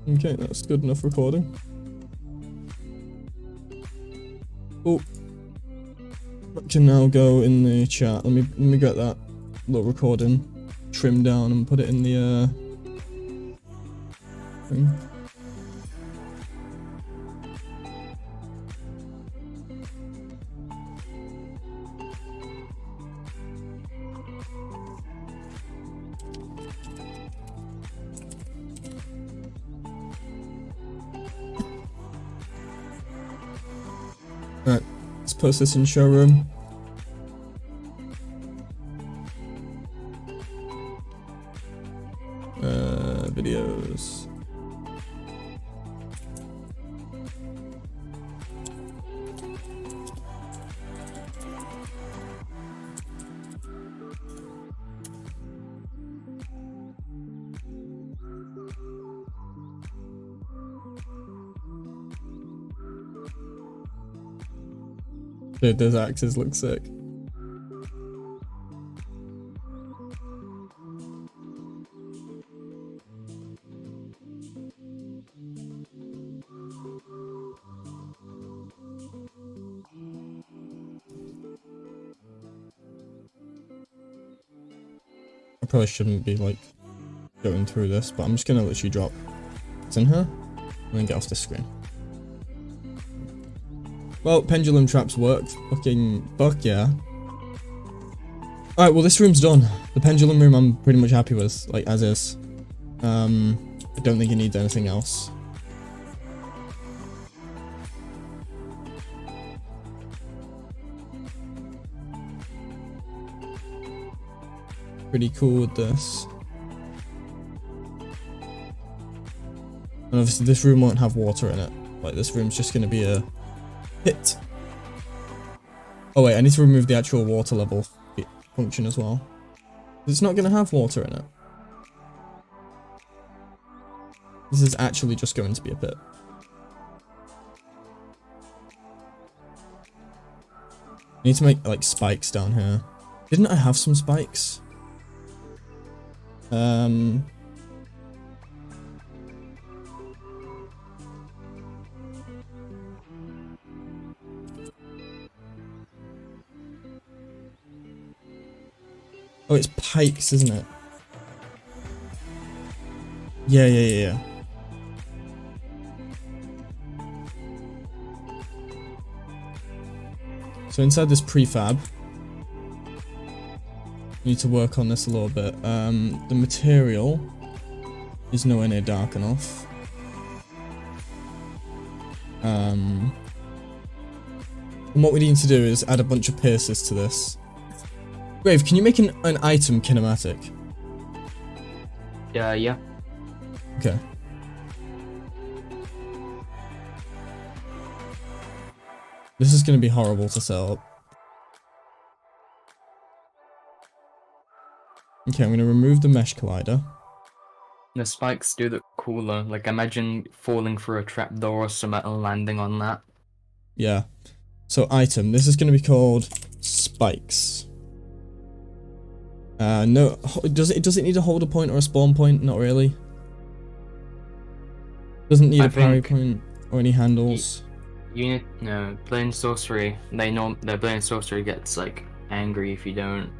Okay, that's good enough recording. Oh, I can now go in the chat. Let me get that little recording trimmed down and put it in the thing. Right, let's post this in showroom. Videos. Dude, those axes look sick. I probably shouldn't be like going through this, but I'm just gonna literally drop what's in here and then get off the screen. Well, pendulum traps worked. Fucking fuck yeah. Alright, well this room's done. The pendulum room I'm pretty much happy with, like as is. I don't think it needs anything else. Pretty cool with this. And obviously this room won't have water in it. Like this room's just gonna be a pit. Oh wait, I need to remove the actual water level function as well. It's not gonna have water in it. This is actually just going to be a pit. I need to make like spikes down here. Didn't I have some spikes? Oh, it's pikes, isn't it? Yeah. So inside this prefab, we need to work on this a little bit. The material is nowhere near dark enough. And what we need to do is add a bunch of pierces to this. Grave, can you make an item kinematic? Yeah. Okay. This is going to be horrible to set up. Okay, I'm going to remove the mesh collider. The spikes do look cooler. Like imagine falling through a trapdoor or something and landing on that. Yeah. So item, this is going to be called spikes. No, does it need a holder point or a spawn point? Not really. Doesn't need I a parry think point or any handles. unit no playing sorcery. The playing sorcery gets like angry if you don't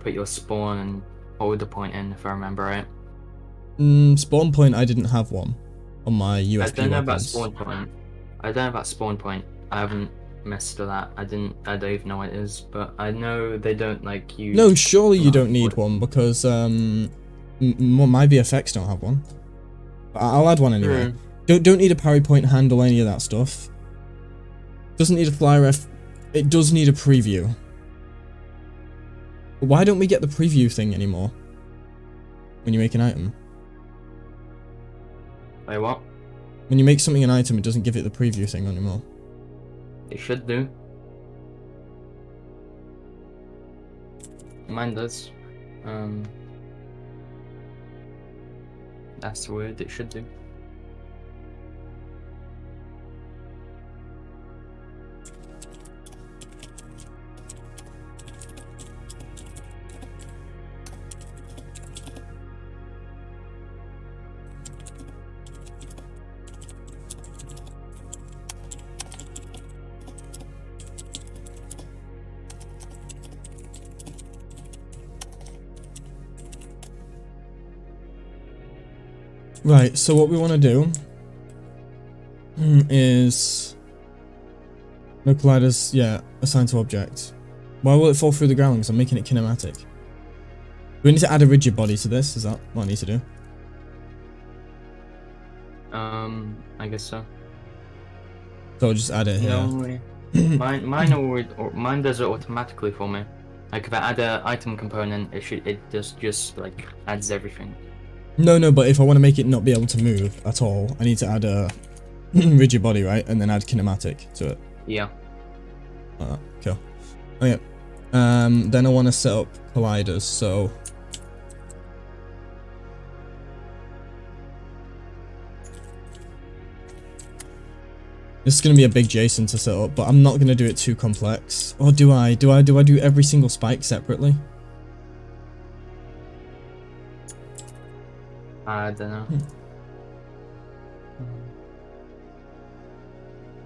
put your spawn and hold the point in. If I remember right. Spawn point, I didn't have one on my UFP I don't know about weapons. spawn point. I don't know about spawn point. I haven't messed with that. I don't even know what it is, but I know they don't like use. No, surely you don't need one because my VFX don't have one. I'll add one anyway. Don't need a parry point, handle, any of that stuff. Doesn't need a fly ref. It does need a preview. But why don't we get the preview thing anymore? When you make an item. Wait, what? When you make something an item, it doesn't give it the preview thing anymore. It should do. Mine does. That's weird. It should do. Right, so what we want to do is no colliders, yeah, assigned to object. Why will it fall through the ground? Because I'm making it kinematic. Do we need to add a rigid body to this? Is that what I need to do? I guess so. So I'll just add it here. No, mine does it automatically for me. Like if I add a item component, it just like adds everything. No, but if I want to make it not be able to move at all, I need to add a rigid body, right? And then add kinematic to it. Yeah. Cool. Okay. Then I want to set up colliders, so... This is going to be a big JSON to set up, but I'm not going to do it too complex. Or do I? Do I do every single spike separately? I don't know.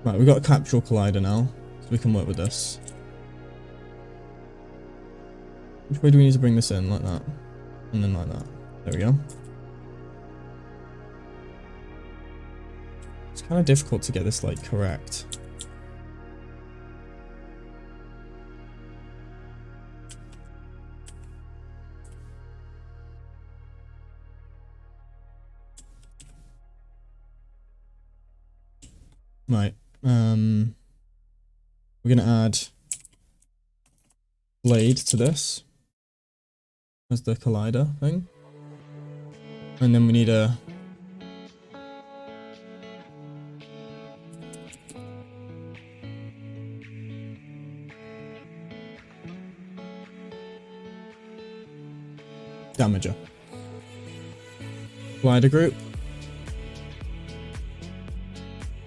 Right, we've got a capsule collider now, so we can work with this. Which way do we need to bring this in? Like that. And then like that. There we go. It's kind of difficult to get this, like, correct. Right. We're gonna add blade to this as the collider thing. And then we need a damager. Collider group.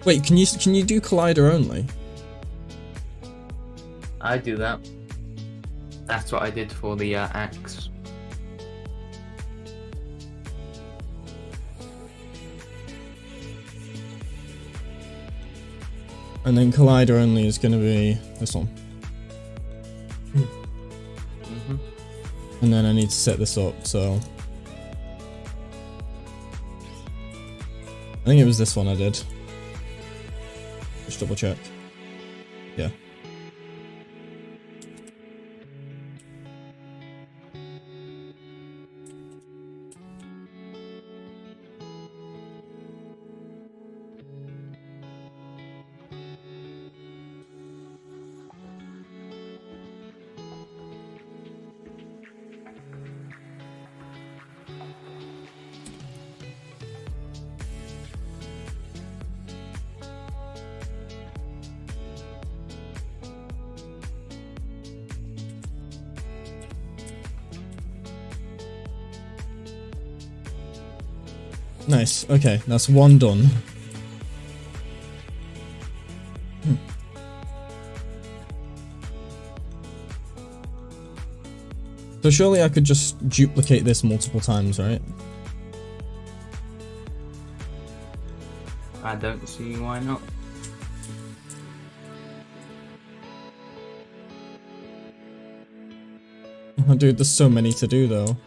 Wait, can you do collider only? I do that. That's what I did for the axe. And then collider only is going to be this one. And then I need to set this up, so... I think it was this one I did. Just double check. Yeah. Nice. Okay, that's one done. So surely I could just duplicate this multiple times, right? I don't see why not. Oh, dude, there's so many to do though.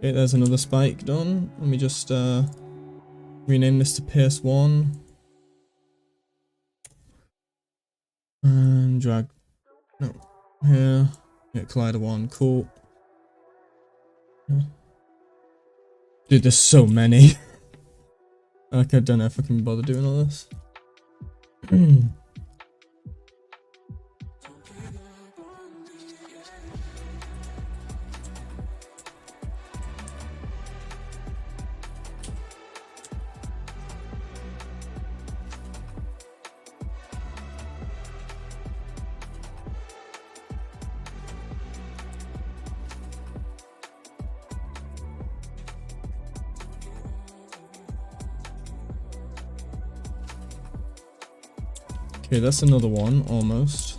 Okay, there's another spike done. Let me just rename this to Pierce 1. And drag, no, here. Yeah, Collider 1, cool. Yeah. Dude, there's so many. Like, I don't know if I can bother doing all this. Okay, that's another one, almost.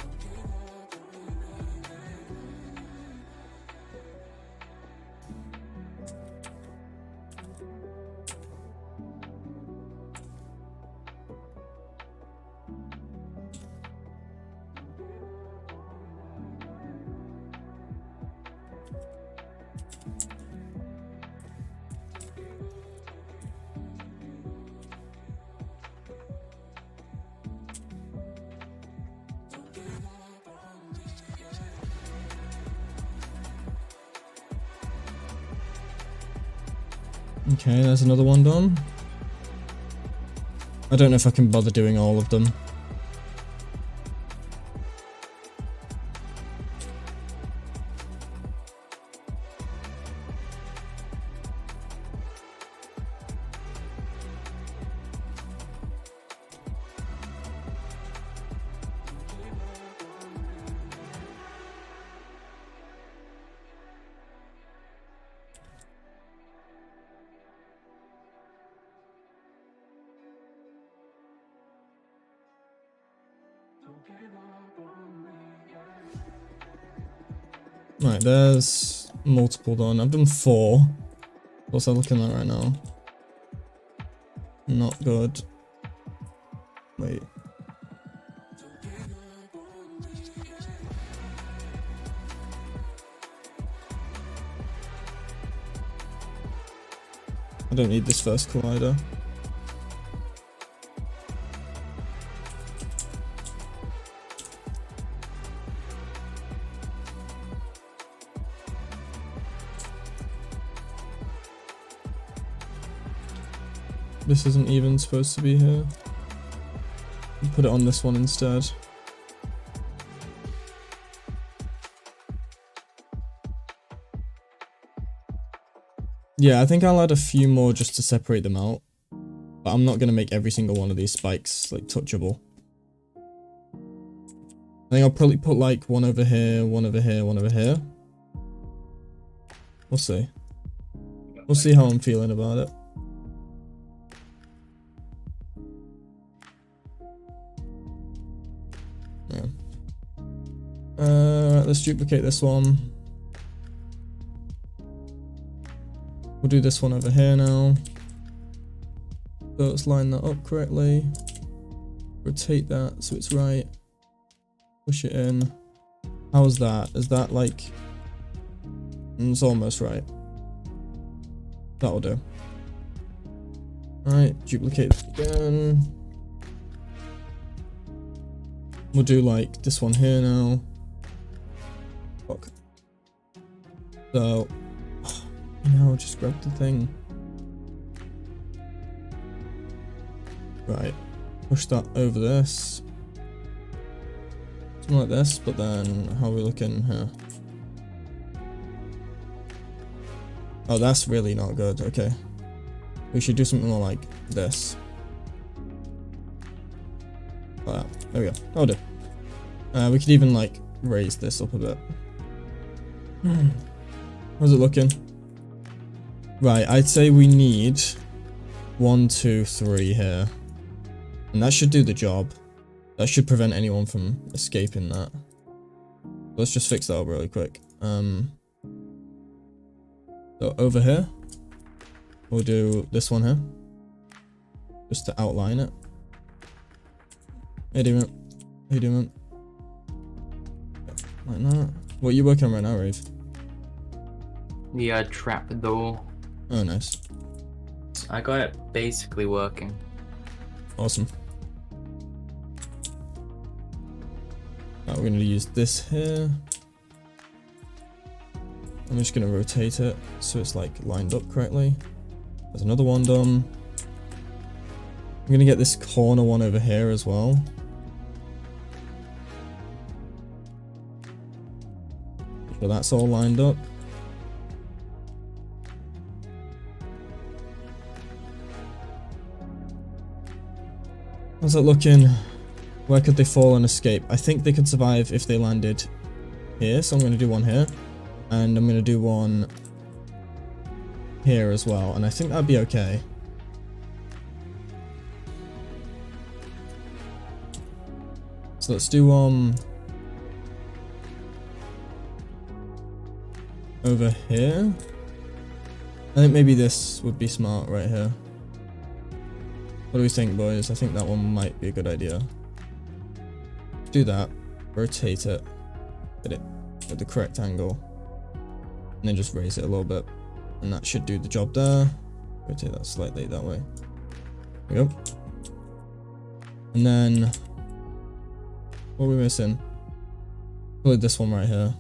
Okay, there's another one done. I don't know if I can bother doing all of them. Right, there's multiple done. I've done 4. What's I looking at right now? Not good. Wait. I don't need this first collider. This isn't even supposed to be here. Put it on this one instead. Yeah, I think I'll add a few more just to separate them out. But I'm not going to make every single one of these spikes like touchable. I think I'll probably put like one over here, one over here, one over here. We'll see. We'll see how I'm feeling about it. Yeah. Let's duplicate this one. We'll do this one over here now. So let's line that up correctly. Rotate that so it's right. Push it in. How's that? Is that like... It's almost right. That'll do. Alright, duplicate this again. We'll do like this one here now. Fuck. So... No, just grab the thing. Right. Push that over this. Something like this, but then how are we looking here? Oh, that's really not good. Okay. We should do something more like this. Like that. There we go. That'll do. We could even like raise this up a bit. How's it looking? Right, I'd say we need 1, 2, 3 here. And that should do the job. That should prevent anyone from escaping that. Let's just fix that up really quick. So over here, we'll do this one here. Just to outline it. Hey, Demon. Hey, Demon. Like that. What are you working on right now, Rave? The trap door. Oh, nice. I got it basically working. Awesome. Right, we're going to use this here. I'm just going to rotate it so it's like lined up correctly. There's another one done. I'm going to get this corner one over here as well. So that's all lined up. How's that looking? Where could they fall and escape? I think they could survive if they landed here, so I'm going to do one here. And I'm going to do one here as well, and I think that'd be okay. So let's do over here. I think maybe this would be smart right here. What do we think, boys? I think that one might be a good idea. Do that, rotate it, get it at the correct angle, and then just raise it a little bit, and that should do the job there. Rotate that slightly that way. There we go. And then, what are we missing? Probably this one right here.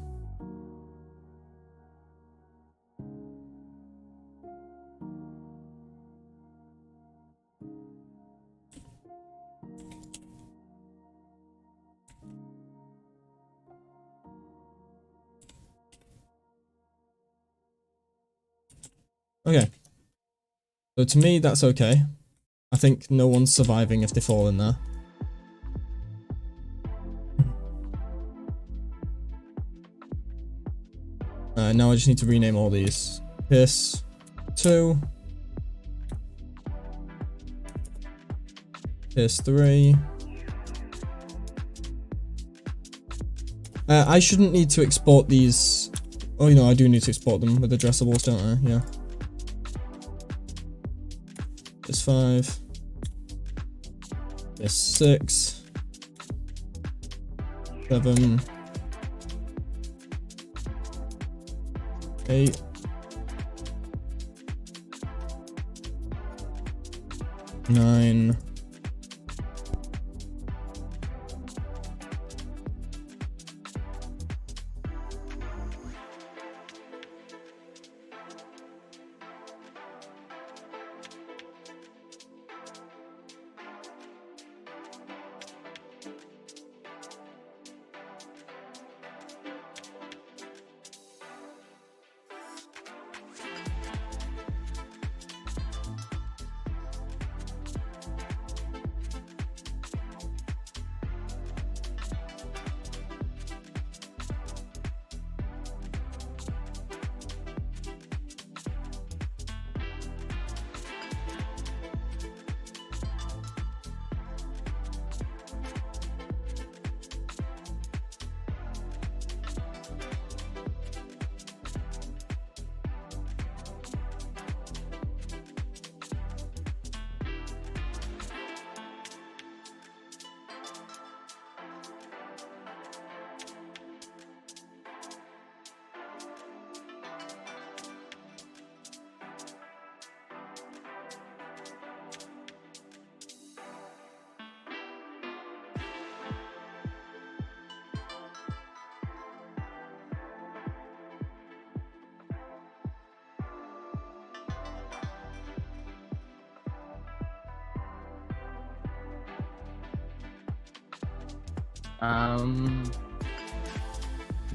Okay. So to me, that's okay. I think no one's surviving if they fall in there. Now I just need to rename all these. Piss 2. Piss 3. I shouldn't need to export these. Oh, you know, I do need to export them with addressables, don't I? Yeah. Piss 5. Piss 6. 7. 8. 9.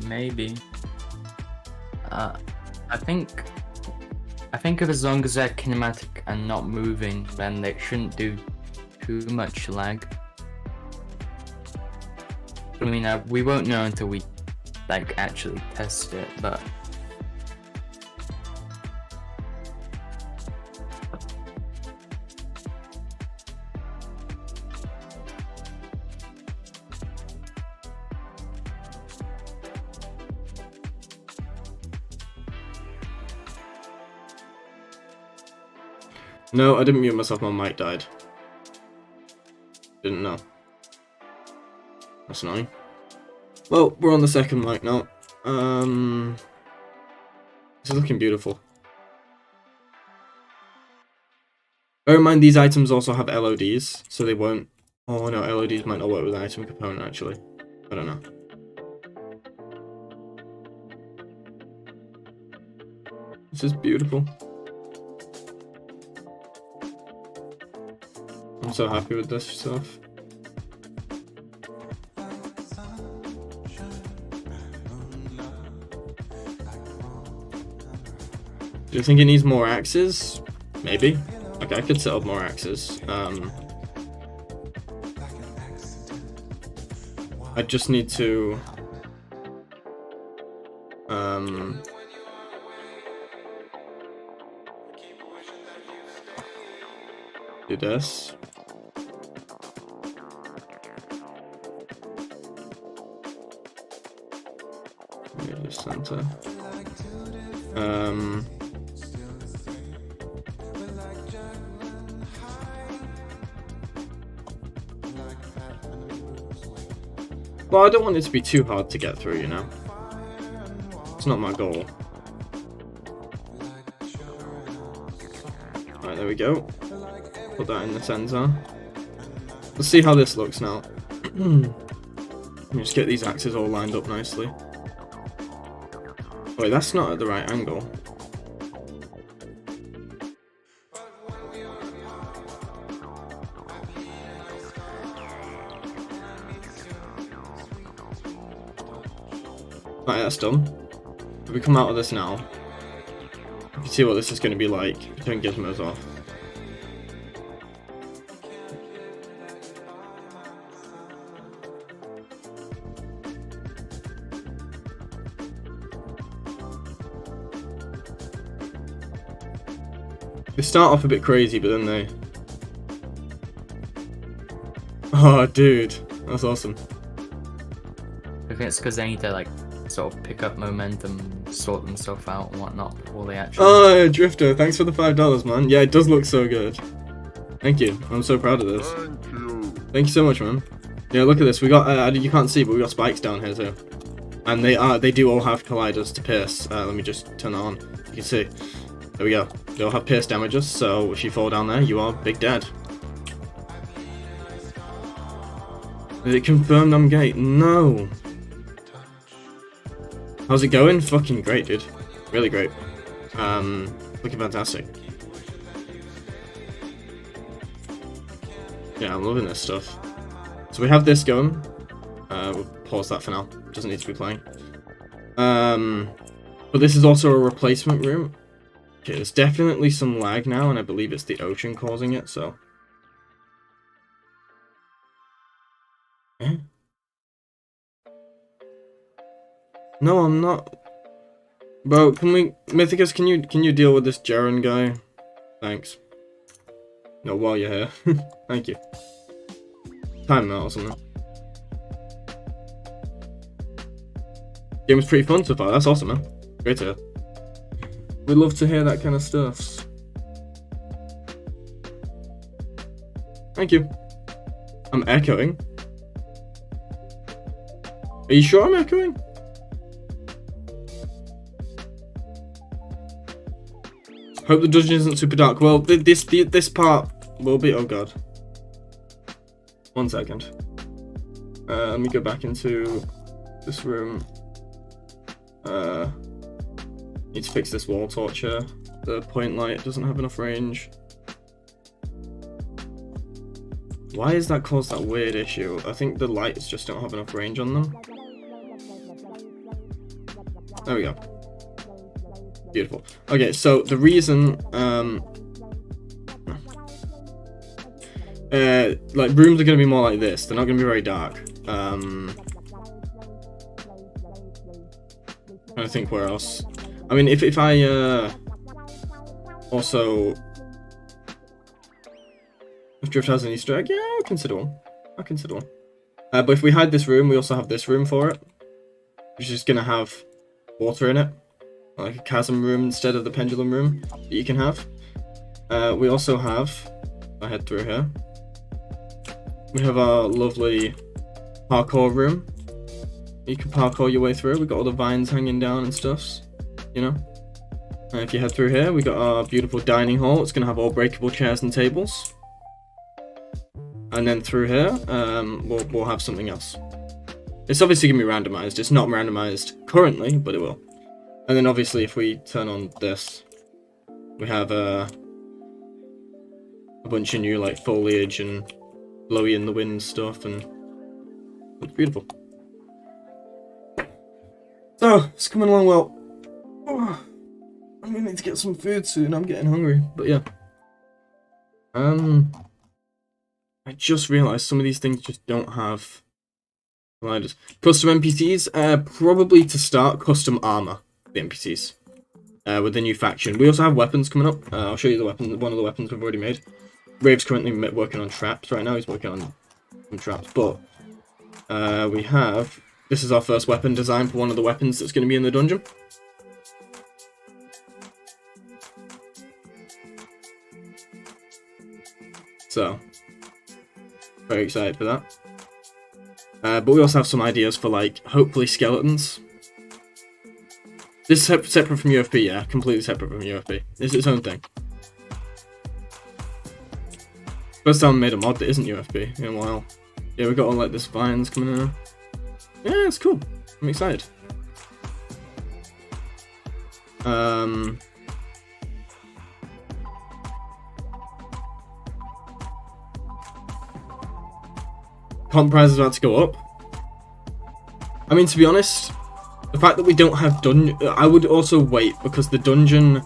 Maybe. I think if as long as they're kinematic and not moving, then they shouldn't do too much lag. I mean, we won't know until we like actually test it, but No, I didn't mute myself, my mic died. Didn't know. That's annoying. Well, we're on the second mic now. This is looking beautiful. Bear in mind, these items also have LODs, so they won't... Oh no, LODs might not work with an item component, actually. I don't know. This is beautiful. I'm so happy with this stuff. Do you think it needs more axes? Maybe. Okay, I could set up more axes. I just need to do this. Maybe center. Well, I don't want it to be too hard to get through, you know? It's not my goal. Alright, there we go. Put that in the center. Let's see how this looks now. Let me just get these axes all lined up nicely. Wait, that's not at the right angle. Right, that's done. If we come out of this now, you can see what this is going to be like. Turn gizmos off. They start off a bit crazy, but then they... Oh, dude. That's awesome. I think it's because they need to like sort of pick up momentum, sort themselves out and whatnot before they actually... Oh, Drifter, thanks for the $5, man. Yeah, it does look so good. Thank you. I'm so proud of this. Thank you so much, man. Yeah, look at this. We got, you can't see, but we got spikes down here too. And they do all have colliders to pierce. Let me just turn that on. You can see. There we go. They all have pierce damages, so if you fall down there, you are big dead. Is it confirmed I'm gay? No. How's it going? Fucking great, dude. Really great. Looking fantastic. Yeah, I'm loving this stuff. So we have this going. We'll pause that for now. Doesn't need to be playing. But this is also a replacement room. Okay, there's definitely some lag now, and I believe it's the ocean causing it, so... Eh? No, I'm not. Bro, can we... Mythicus, can you deal with this Jaren guy? Thanks. No, while you're here. Thank you. Time out or something. Game was pretty fun so far. That's awesome, man. Great to hear. We love to hear that kind of stuff. Thank you. I'm echoing. Are you sure I'm echoing? Hope the dungeon isn't super dark. Well, this part will be. Oh god. 1 second. Let me go back into this room. Need to fix this wall torch here. The point light doesn't have enough range. Why has that caused that weird issue? I think the lights just don't have enough range on them. There we go. Beautiful. Okay, so the reason, like, rooms are going to be more like this. They're not going to be very dark. I think where else. I mean, if I also, if Drift has an Easter egg, yeah, I'll consider one. I'll consider one. But if we hide this room, we also have this room for it, which is gonna have water in it, like a chasm room instead of the pendulum room that you can have. We also have, if I head through here, we have our lovely parkour room. You can parkour your way through. We've got all the vines hanging down and stuff, you know. And if you head through here, we got our beautiful dining hall. It's going to have all breakable chairs and tables. And then through here, we'll have something else. It's obviously going to be randomized. It's not randomized currently, but it will. And then obviously if we turn on this, we have a bunch of new like foliage and blowy in the wind stuff, and it's beautiful. So, it's coming along well. Oh, I'm gonna need to get some food soon, I'm getting hungry, but yeah. I just realised some of these things just don't have gliders. Custom NPCs, probably to start custom armour, the NPCs. With the new faction. We also have weapons coming up. I'll show you the weapon, one of the weapons we've already made. Rave's currently working on traps right now, he's working on some traps, but we have... This is our first weapon design for one of the weapons that's going to be in the dungeon. So, very excited for that. But we also have some ideas for, like, hopefully skeletons. This is separate from UFP, yeah, completely separate from UFP. It's its own thing. First time I made a mod that isn't UFP in a while. Yeah, we got all, like, this vines coming in. Yeah, it's cool. I'm excited. Comp price is about to go up. I mean, to be honest, the fact that we don't have I would also wait, because the dungeon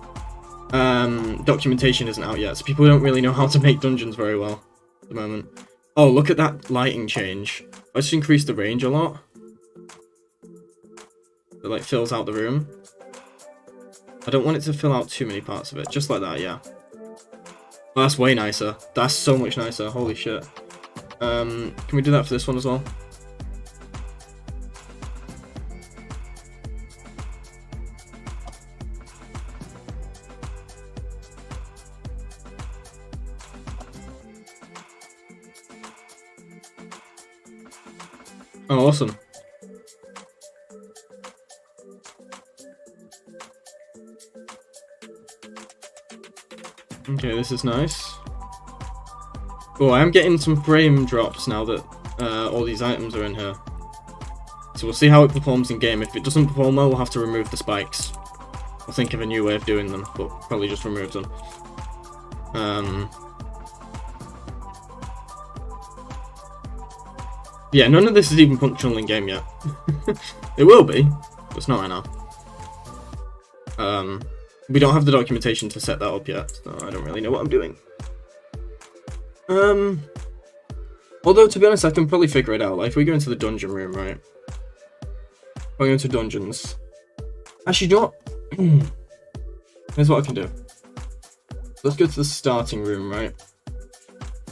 documentation isn't out yet, so people don't really know how to make dungeons very well at the moment. Oh, look at that lighting change. I just increased the range a lot. It like fills out the room. I don't want it to fill out too many parts of it. Just like that, yeah. Oh, that's way nicer. That's so much nicer. Holy shit. Can we do that for this one as well? Oh, awesome. Okay, this is nice. Oh, I am getting some frame drops now that all these items are in here. So we'll see how it performs in game. If it doesn't perform well, we'll have to remove the spikes. I'll think of a new way of doing them, but probably just remove them. Yeah, none of this is even functional in game yet. It will be, but it's not right now. We don't have the documentation to set that up yet, so I don't really know what I'm doing. Although, to be honest, I can probably figure it out. Like, if we go into the dungeon room, right? If I go into dungeons... Actually, do you know what? Here's what I can do. Let's go to the starting room, right?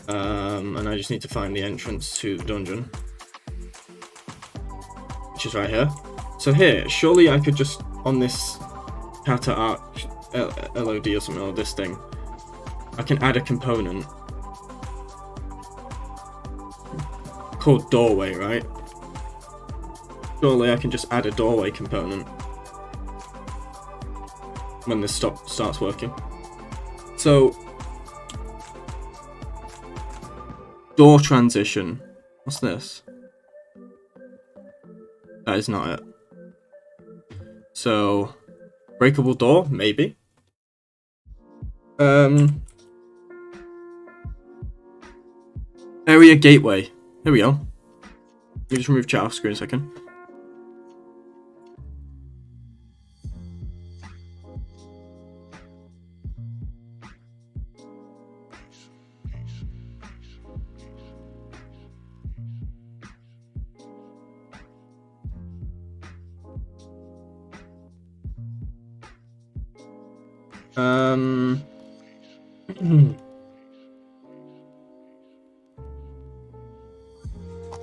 And I just need to find the entrance to the dungeon. Which is right here. So here, surely I could just, on this Kata Arc LOD or something, or this thing, I can add a component called doorway, right? Surely I can just add a doorway component when this starts working. So, door transition. What's this? That is not it. So, breakable door, maybe. Area gateway. Here we go. Let me just remove chat off screen a second.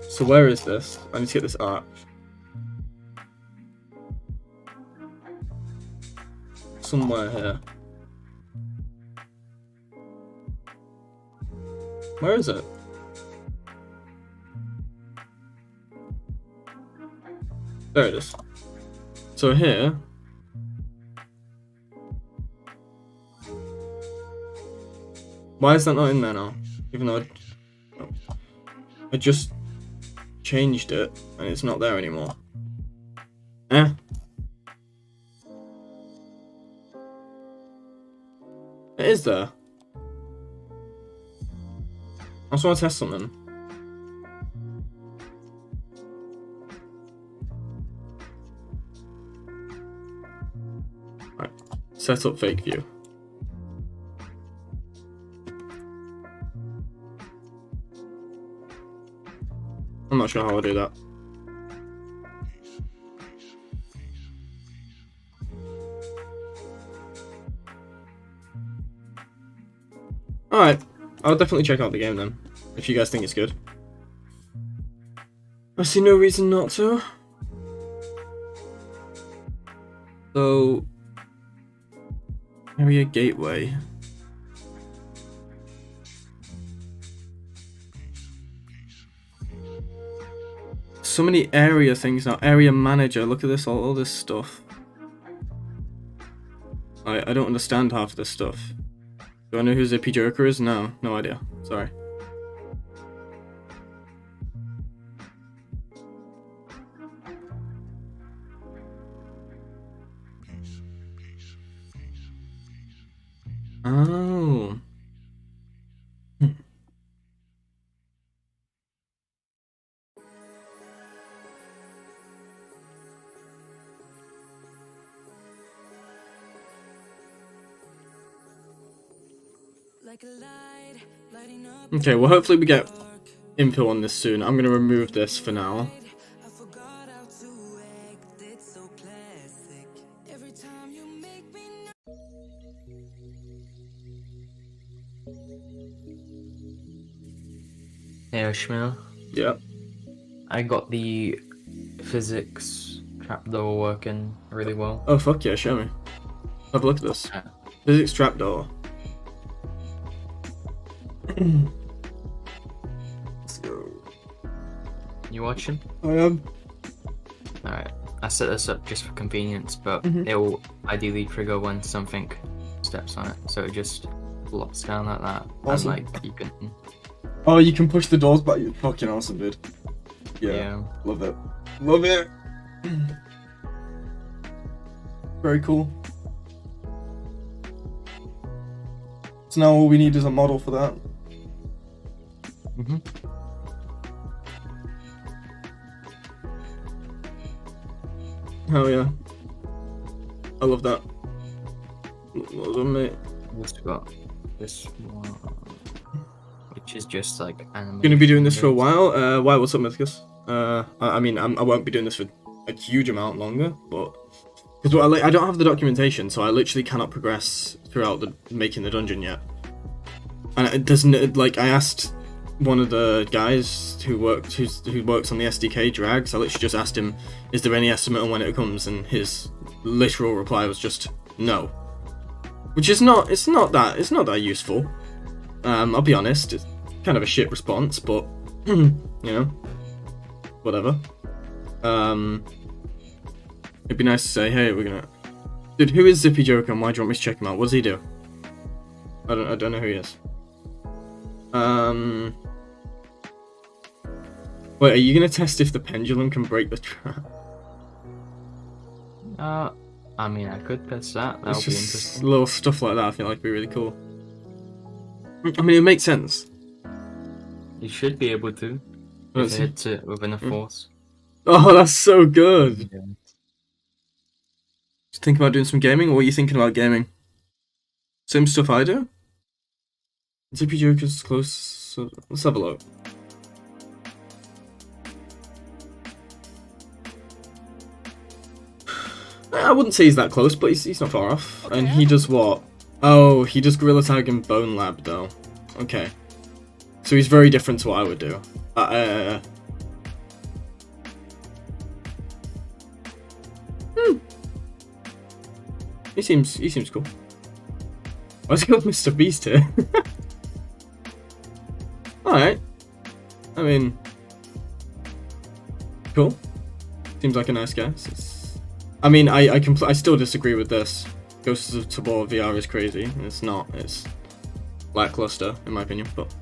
So where is this? I need to get this arch. Somewhere here. Where is it? There it is. So here. Why is that not in there now? Even though I just changed it and it's not there anymore. Eh? It is there. I just want to test something. Right. Set up fake view. I'm not sure how I do that. Alright, I'll definitely check out the game then, if you guys think it's good. I see no reason not to. So, area gateway. So many area things now. Area manager, look at this, all this stuff. I don't understand half of this stuff. Do I know who Zippy Joker is? No, no idea. Sorry. Oh. Okay, well hopefully we get info on this soon. I'm gonna remove this for now. Hey Ishmael. Yeah. I got the physics trapdoor working really well. Oh fuck yeah, show me. Have a look at this. Physics trapdoor. Let's go. You watching? I am. Alright. I set this up just for convenience, but it will ideally trigger when something steps on it. So it just flops down like that. Awesome. And like you can... Oh, you can push the doors back. You're fucking awesome, dude. Yeah. Love it. Love it. Very cool. So now all we need is a model for that. Hell yeah. I love that. Well done, mate. Just got this one, which is just like animation. Gonna be doing this for a while. Why? What's up, Mythicus? I mean, I won't be doing this for a huge amount longer, but because I don't have the documentation, so I literally cannot progress throughout the making the dungeon yet. And it doesn't like I asked one of the guys who works on the SDK drags. I literally just asked him, "Is there any estimate on when it comes?" And his literal reply was just no, which is not. It's not that useful. I'll be honest. It's kind of a shit response, but you know, whatever. It'd be nice to say, "Hey, we're gonna." Dude, who is Zippy Joker and why do you want me to check him out? What does he do? I don't know who he is. Wait, are you gonna test if the pendulum can break the trap? I mean, I could test that. That would be interesting. Little stuff like that I feel like would be really cool. I mean, it makes sense. You should be able to. If it hits it with enough force. Oh, that's so good. Yeah. Just thinking about doing some gaming, or what are you thinking about gaming? Same stuff I do? TP Joker's close, so let's have a look. I wouldn't say he's that close, but he's not far off. Okay. And he does what? Oh, he does Gorilla Tag and Bone Lab, though. Okay. So he's very different to what I would do. He seems cool. Why's he got Mr. Beast here? Alright. I mean, cool. Seems like a nice guy. I mean, I still disagree with this. Ghosts of Tabor VR is crazy. It's not. It's lackluster, in my opinion, but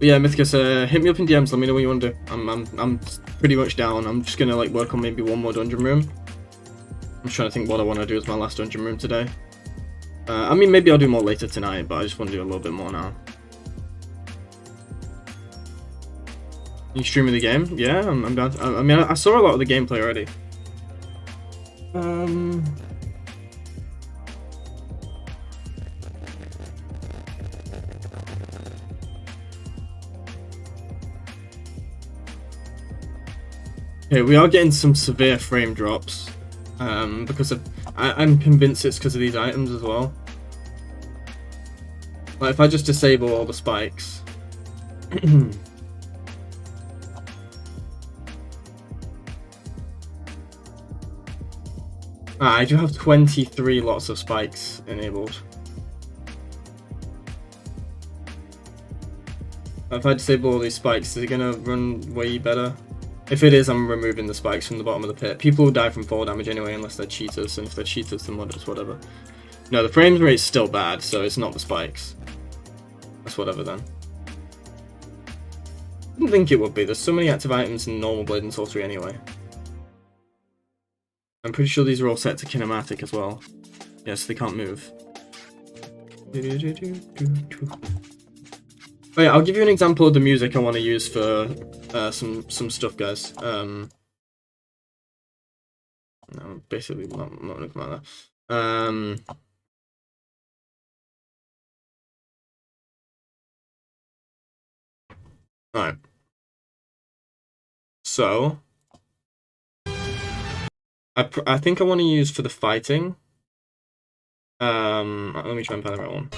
yeah, Mythicus, hit me up in DMs, let me know what you want to do. I'm pretty much down. I'm just gonna like work on maybe one more dungeon room. I'm trying to think what I want to do as my last dungeon room today. I mean, maybe I'll do more later tonight, but I just want to do a little bit more now. You streaming the game? Yeah, I'm down. I mean, I saw a lot of the gameplay already. Okay, we are getting some severe frame drops, because I'm convinced it's because of these items as well. Like, if I just disable all the spikes. I do have 23 lots of spikes enabled. If I disable all these spikes, is it gonna run way better? If it is, I'm removing the spikes from the bottom of the pit. People will die from fall damage anyway, unless they're cheaters, and if they're cheaters, then it's whatever. No, the frame rate's still bad, so it's not the spikes. That's whatever then. I didn't think it would be. There's so many active items in normal Blade and Sorcery anyway. I'm pretty sure these are all set to kinematic as well. Yes, they can't move. Oh yeah, I'll give you an example of the music I want to use for some stuff, guys. No, basically not looking like that. Alright. So I think I want to use for the fighting. Let me try and find the right one.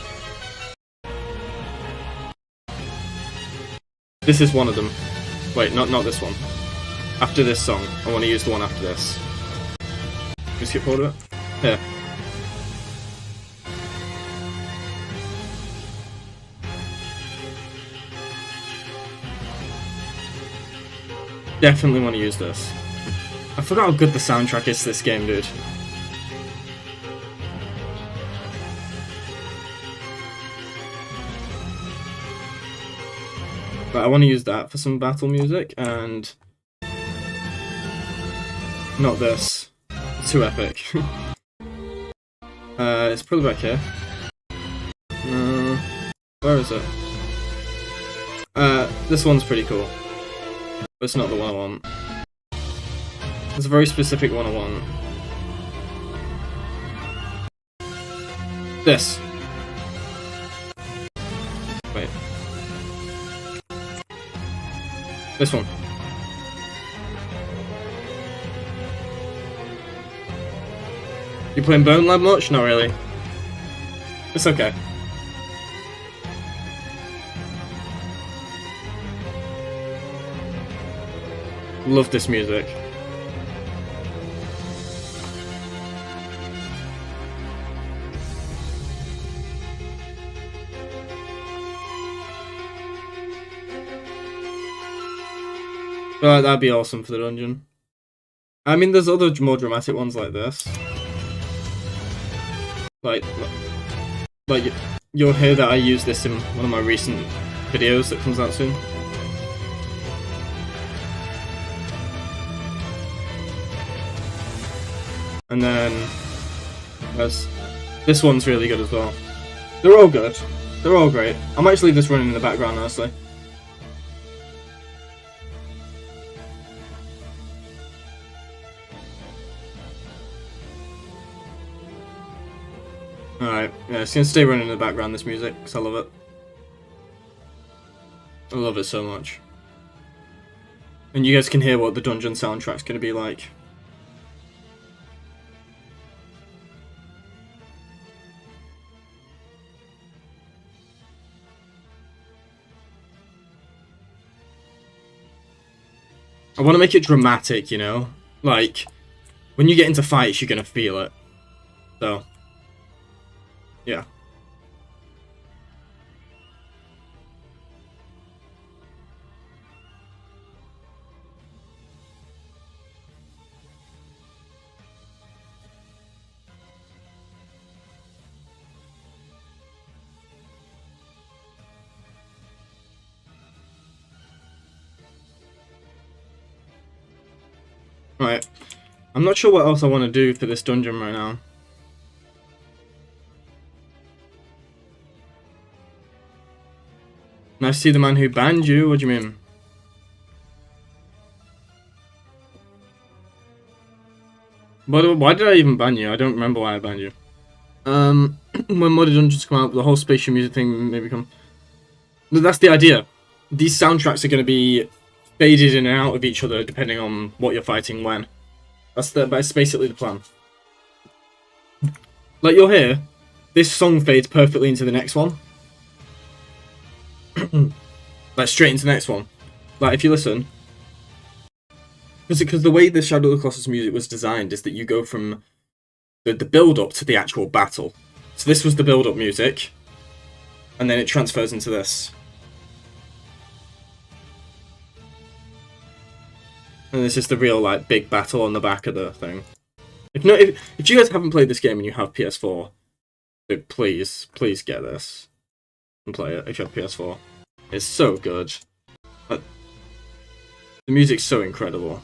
This is one of them. Wait, not this one. After this song, I want to use the one after this. Can we skip forward a bit? Here. Definitely want to use this. I forgot how good the soundtrack is to this game, dude. But I want to use that for some battle music, and not this. It's too epic. It's probably back here. Where is it? This one's pretty cool. But it's not the one I want. It's a very specific one I want. This. Wait. This one. You playing Bone Lab much? Not really. It's okay. Love this music. But that'd be awesome for the dungeon. I mean, there's other more dramatic ones like this. Like you'll hear that I use this in one of my recent videos that comes out soon. And then this one's really good as well. They're all good. They're all great. I might just leave this running in the background, honestly. Alright, yeah, it's gonna stay running in the background, this music, because I love it. I love it so much. And you guys can hear what the dungeon soundtrack's gonna be like. I want to make it dramatic, you know? Like, when you get into fights, you're gonna feel it. So, yeah. Right. I'm not sure what else I want to do for this dungeon right now. Nice to see the man who banned you. What do you mean? Why did I even ban you? I don't remember why I banned you. When modded dungeons come out, the whole spatial music thing may become... That's the idea. These soundtracks are going to be faded in and out of each other depending on what you're fighting when. That's basically the plan. Like you'll hear, this song fades perfectly into the next one. Like straight into the next one. Like if you listen, because the way the Shadow of the Colossus music was designed is that you go from the build up to the actual battle. So this was the build up music, and then it transfers into this. And this is the real like big battle on the back of the thing. If you guys haven't played this game and you have PS4, then please get this and play it if you have PS4. It's so good. The music's so incredible.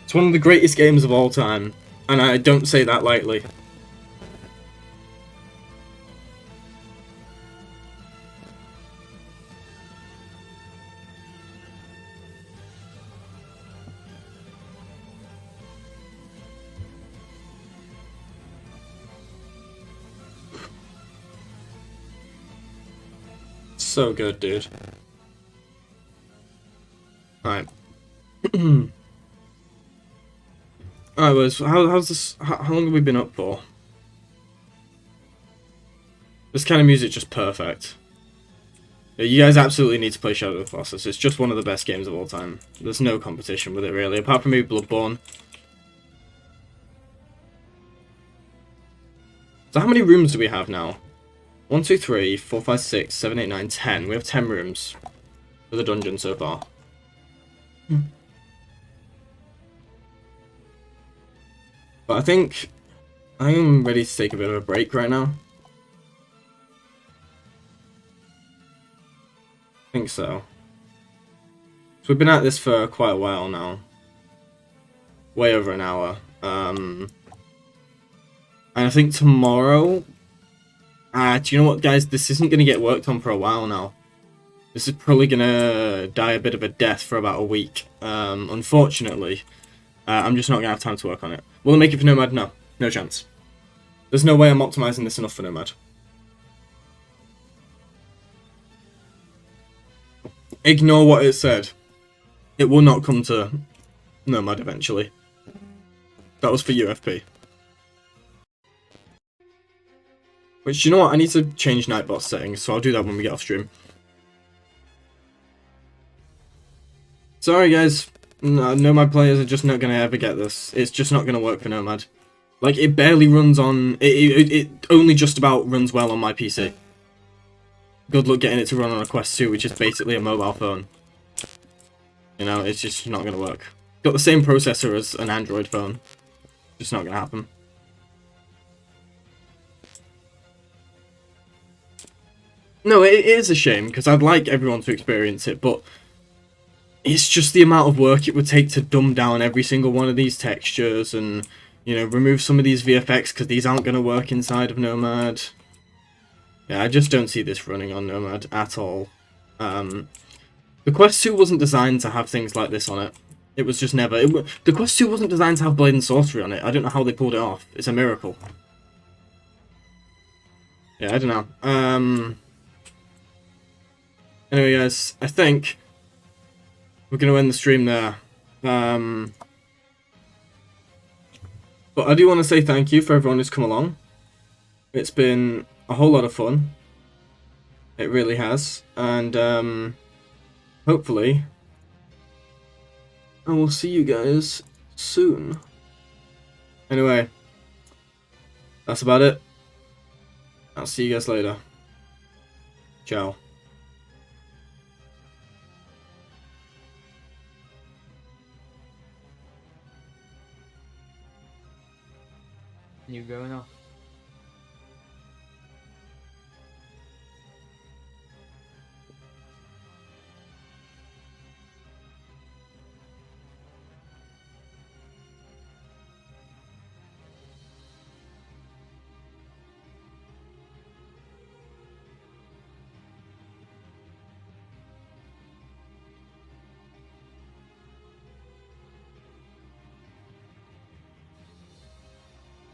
It's one of the greatest games of all time, and I don't say that lightly. So good, dude. Alright. Alright, Liz, how's this? How long have we been up for? This kind of music just perfect. Yeah, you guys absolutely need to play Shadow of the Colossus. It's just one of the best games of all time. There's no competition with it, really, apart from maybe Bloodborne. So how many rooms do we have now? 1, 2, 3, 4, 5, 6, 7, 8, 9, 10. We have 10 rooms for the dungeon so far. But I think I'm ready to take a bit of a break right now. I think so. So we've been at this for quite a while now. Way over an hour. And I think tomorrow... do you know what, guys? This isn't going to get worked on for a while now. This is probably going to die a bit of a death for about a week. Unfortunately, I'm just not going to have time to work on it. Will it make it for Nomad? No. No chance. There's no way I'm optimizing this enough for Nomad. Ignore what it said. It will not come to Nomad eventually. That was for UFP. Which, you know what? I need to change Nightbot settings, so I'll do that when we get off stream. Sorry, guys. No, Nomad players are just not going to ever get this. It's just not going to work for Nomad. Like, it barely runs on... It only just about runs well on my PC. Good luck getting it to run on a Quest 2, which is basically a mobile phone. You know, it's just not going to work. Got the same processor as an Android phone. Just not going to happen. No, it is a shame, because I'd like everyone to experience it, but it's just the amount of work it would take to dumb down every single one of these textures and, you know, remove some of these VFX, because these aren't going to work inside of Nomad. Yeah, I just don't see this running on Nomad at all. The Quest 2 wasn't designed to have things like this on it. It was just never. The Quest 2 wasn't designed to have Blade and Sorcery on it. I don't know how they pulled it off. It's a miracle. Yeah, I don't know. Anyway, guys, I think we're going to end the stream there. But I do want to say thank you for everyone who's come along. It's been a whole lot of fun. It really has. And hopefully I will see you guys soon. Anyway, that's about it. I'll see you guys later. Ciao. You going off?